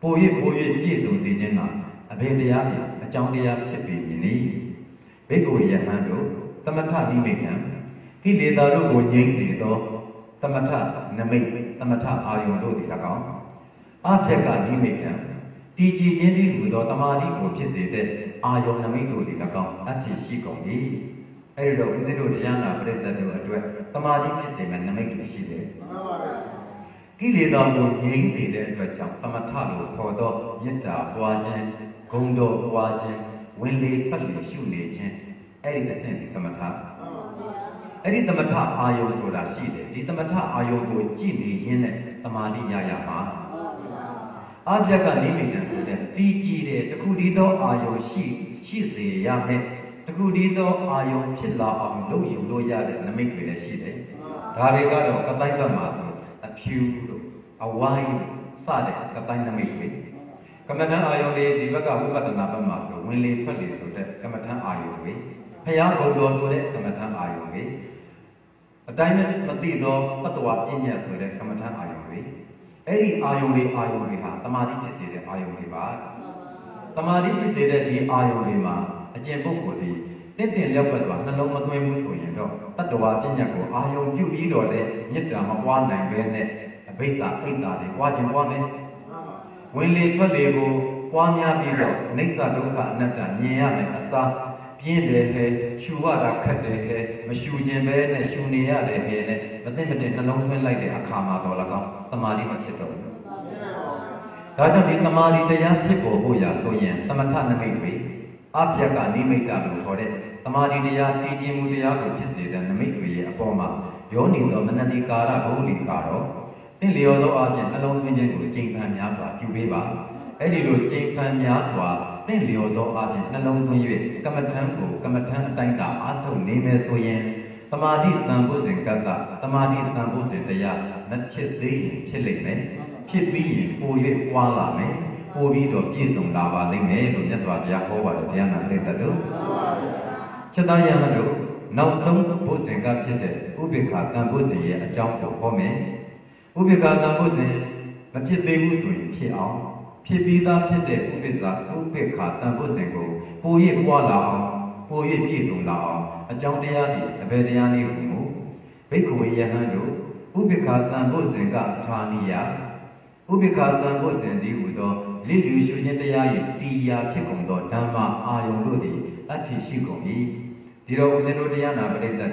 ပို၍ပြည့်စုံစေခြင်းကအဘယ်တရားဖြင့်အကြောင်းတရားဖြစ်ပေမည်နည်းဘိက္ခုယဟန်တို့သမထနိမိတ်ံကိလေသာတို့ကိုငြိမ်းစေသောသမထနမိတ်သမထအာယုန်တို့သည်၎င်းအဖြက်ကနိမိတ်ံတည်ကြည်ခြင်းသည်ဟူသောတမာတိကိုဖြစ်စေတဲ့အာယုန်နမိတ်တို့သည်၎င်းအတ္တိရှိကုန်၏အဲဒီတော့ဦးဇင်းတို့တရားနာပရိသတ်တို့အတွက်တမာတိဖြစ်စေမဲ့နမိတ်တွေရှိတယ်ကိလေသာကိုငြိမ်းစေတဲ့အတွက်ကြောင့်သမထလို့ခေါ်သောမေတ္တာပွားခြင်းဂုဏ်တော်ပွားခြင်းဝင်လေထွက်လေရှုနေခြင်းအဲ့ဒီအဆင့်ဒီသမထအဲ့ဒီသမထအာယုံဆိုတာရှိတယ်ဒီသမထအာယုံကိုကြည့်နေရင်းနဲ့သမာဓိရရမှာအပြက်ကနိမိတ်တံဆိုတဲ့တည်ကြည်တဲ့တခုတည်းသောအာယုံရှိစေရမယ်တခုတည်းသောအာယုံဖြစ်လာအောင်လုပ်ယူလို့ရတဲ့နမိတ်တွေလည်းရှိတယ်ဒါတွေကတော့ကတိုင်းဘက်မှာဆိုအဖြူတို့အဝိုင်းစတဲ့ကတိုင်းနမိတ်တွေကမ္မထအာယုံတွေဒီဘက်ကဝိပဿနာဘက်မှာဆိုဝင်လေထွက်လေဆိုတဲ့ကမ္မထအာယုံတွေဖရာဂုဏ်တော်ဆိုတဲ့ကမ္မထအာယုံတွေအတိုင်းမသိသောပတ္တဝပညာဆိုတဲ့ကမ္မထအာယုံတွေအဲ့ဒီအာယုံတွေဟာသမာဓိဖြစ်စေတဲ့အာယုံတွေပါသမာဓိဖြစ်စေတဲ့ဒီအာယုံတွေမှာအကျင့်ပုဂ္ဂိုလ်တွေတင့်လျောက်ပတ်စွာနှလုံးမသွင်းဘူးဆိုရင်တော့တတ္တဝပညာကိုအာယုံပြုပြီးတော့လည်းမေတ္တာမပွားနိုင်ပဲနဲ့အဘိဓါအိတ်တာတွေပွားခြင်းပွားမယ်ဝင်လေထွက်လေကိုပွားများပြီးတော့အိစ္ဆဒုက္ခအနတ္တမြင်ရမယ်အစားပြင်းတယ်ဟဲရှူရတာခက်တယ်ဟဲမရှူခြင်းပဲနဲ့ရှူနေရတယ်ဟဲနဲ့မသိမတင်နှလုံးသွင်းလိုက်တဲ့အခါမှာတော့၎င်းသမာဓိမဖြစ်တော့ဘူးဒါကြောင့်ဒီသမာဓိတရားဖြစ်ပေါ်ဖို့ရာဆိုရင်သမထနမိတ်တွေအပြက်ကနိမိတ်တာလို့ခေါ်တဲ့သမာဓိတရားတည်ခြင်းမူတရားကိုဖြစ်စေတဲ့နမိတ်တွေရဲ့အပေါ်မှာယောနိသောမနတိကာရဘုံလိကာရောသင်လျော်သောအပြင်နှလုံးသွင်းခြင်းကိုကျင့်ခံများစွာပြုပေးပါအဲ့ဒီလိုကျင့်ခံများစွာသင်လျော်သောအပြင်နှလုံးသွင်း၍ကမ္မထံကိုကမ္မထံအတိုင်းသာအားထုတ်နေမယ်ဆိုရင်သ ตมาธิตามผู้สิ่งกัตตะตมาธิตามผู้สิ่งตยะนัดคิดดีคิดเล็กไหมคิดวิญญปูยึดวาละไหมปูวิโดพิสงลาบาเล็กไหมดูเนี่ยสวัสดิ์เขาว่าเดียนันเลยแต่ดูชะตายาดูนับสมผู้สิ่งกับคิดเด็ดอุเบกขาตามผู้สิ่งရဲ့အကြောင်းကိုဟောမယ်อุเบกขาตามผู้สิ่งမဖြစ်သေးဘူးဆိုရင်ဖြစ်အောင်ဖြစ်ပြီးသားဖြစ်တဲ့ဥပ္ပစ္စာဥပ္ပခာတန်ဖို့စဉ်ကိုပိုရပွားလာအောင်ပိုရပြည့်စုံလာအောင်အကြောင်းတရားတွေအဘယ်တရားလေးကိုဘိက္ခဝေယဟန်တို့ဥပ္ပခာတန်ဖို့စဉ်ကဌာနိယဥပ္ပခာတန်ဖို့စဉ်ဒီဟူသောလိလူရှုခြင်းတရား၏တရားဖြစ်ကုန်သောဓမ္မအာယုံတို့သည်အဋ္ဌိရှိကုန်၏ဒီတော့ဦးဇင်းတို့တရားနာပရိသတ်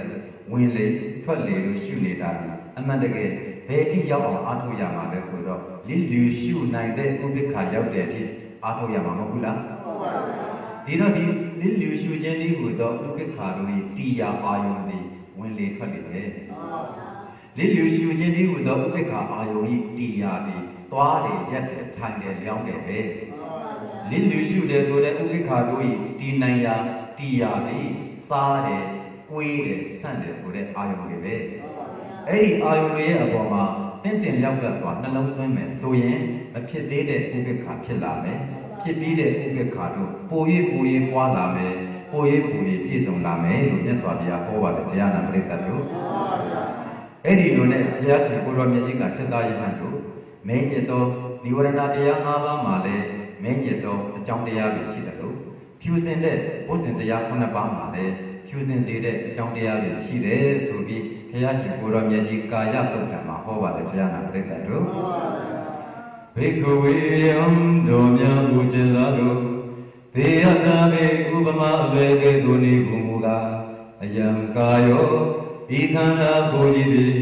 ဝင်လေထွက်လေလို့ရှုနေတာအမှန်တကယ်ဘယ်အထိရောက်အောင်အားထုတ်ရမှာလဲဆိုတော့လိလူရှုနိုင်တဲ့ဥပ္ပခာရောက်တဲ့အထိအားထုတ်ရမှာမဟုတ်ဘူးလားဒီတော့ဒီလိလူရှုခြင်းဒီဟူသောဥပ္ပခါတို့၏တရားအာယုန်သည်ဝင်လေထွက်လေပဲလိလူရှုခြင်းဒီဟူသောဥပ္ပခါအာယုန်၏တရားသည်သွားတယ်ရက်တယ်ထိုင်တယ်လျောင်းတယ်ပဲလိလူရှုတယ်ဆိုတဲ့ဥပ္ပခါတို့၏တည်နိုင်ရာတရားသည်စားတယ်ကိုယ်တယ်ဆန့်တယ်ဆိုတဲ့အာယုန်တွေပဲအဲ့ဒီအာယုန်တွေရဲ့အပေါ်မှာတင်လျောက်ကစွာနှလုံးသွင်းမယ်ဆိုရင်မဖြစ်သေးတဲ့ဥပ္ပခါဖြစ်လာမယ်ဖြစ်ပြီးတဲ့ဥပ္ပခါတို့ပို၍ပွားလာမယ်ပို၍ပြည့်စုံလာမယ်လို့မြတ်စွာဘုရားဟောပါတယ်တရားနာပရိသတ်တို့အဲ့ဒီလိုနဲ့ဘုရားရှင်ကိုရောမြတ်ကြီးကချက်သားရဟန်းတို့မင်းကျက်သောនិဝရဏတရား၅ပါးမှာလည်းမင်းကျက်သောအကြောင်းတရားတွေရှိတယ်လို့ဖြူစင်တဲ့ဘုဇင်တရား9ပါးမှာလည်းဖြူစင်စေတဲ့အကြောင်းတရားတွေရှိတယ်ဆိုပြီးဘုရားရှင်ကိုရောမြတ်ကြီးကာယတုတ်တံမှာဟောပါတယ်တရားနာပရိသတ်တို့ဘေကဝေယံတို့မြတ်ဘုရားသာတို့ဘေယတာဘေဥပမာအဘေကေသူနိဘုမူကအယံကာယောဤခန္ဓာကိုယ်ကြီးသည်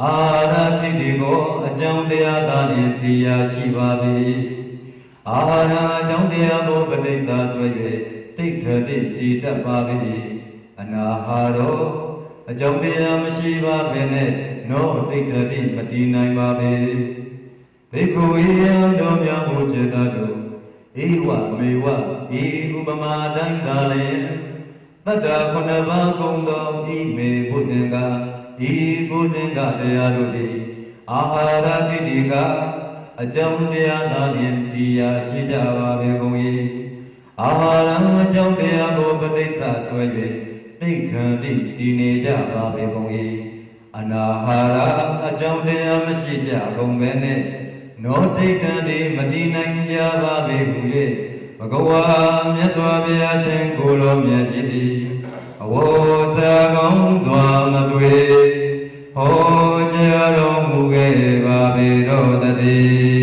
အာရတိတိကိုအကြောင်းတရားသာနှင့်တရားရှိပါ၏အာရအကြောင်းတရားကိုပဋိစ္စဆွဲ၍တိဋ္ဌတိတည်တတ်ပါ၏အနာဟာရောအကြောင်းတရားမရှိပါဘဲနဲ့နောတိဋ္ဌတိမတည်နိုင်ပါ၏ဘေကဝေယံတို့မြတ်ဘုရားသာတို့ဧဝမေဝဤဥပမာတိုင်းသာလျင်တတ္တခုနှစ်ပါးကုန်သောဤမေဘုဇင်ကဤဘုဇင်ကတရားတို့သည်အာဟာရတိတိကအကြောင်းတရားသာဖြင့်တရားရှိကြပါပေကုန်၏အာဟာရအကြောင်းတရားကိုပဋိစ္စဆွဲ၍တိဋ္ဌံတိတည်နေကြပါပေကုန်၏အနာဟာရအကြောင်းတရားမရှိကြကုန်ပဲနဲ့နောတိဋ္ဌံတိမတည်နိုင်ကြပါပေကုန်၏ဘဂဝါမြတ်စွာဘုရားရှင်ကိုယ်တော်မြတ်ကြီးသည်အဝေါ်စာကောင်းစွာမတွေ့ဟောကြားတော်မူခဲ့ပါပေတော်တည်း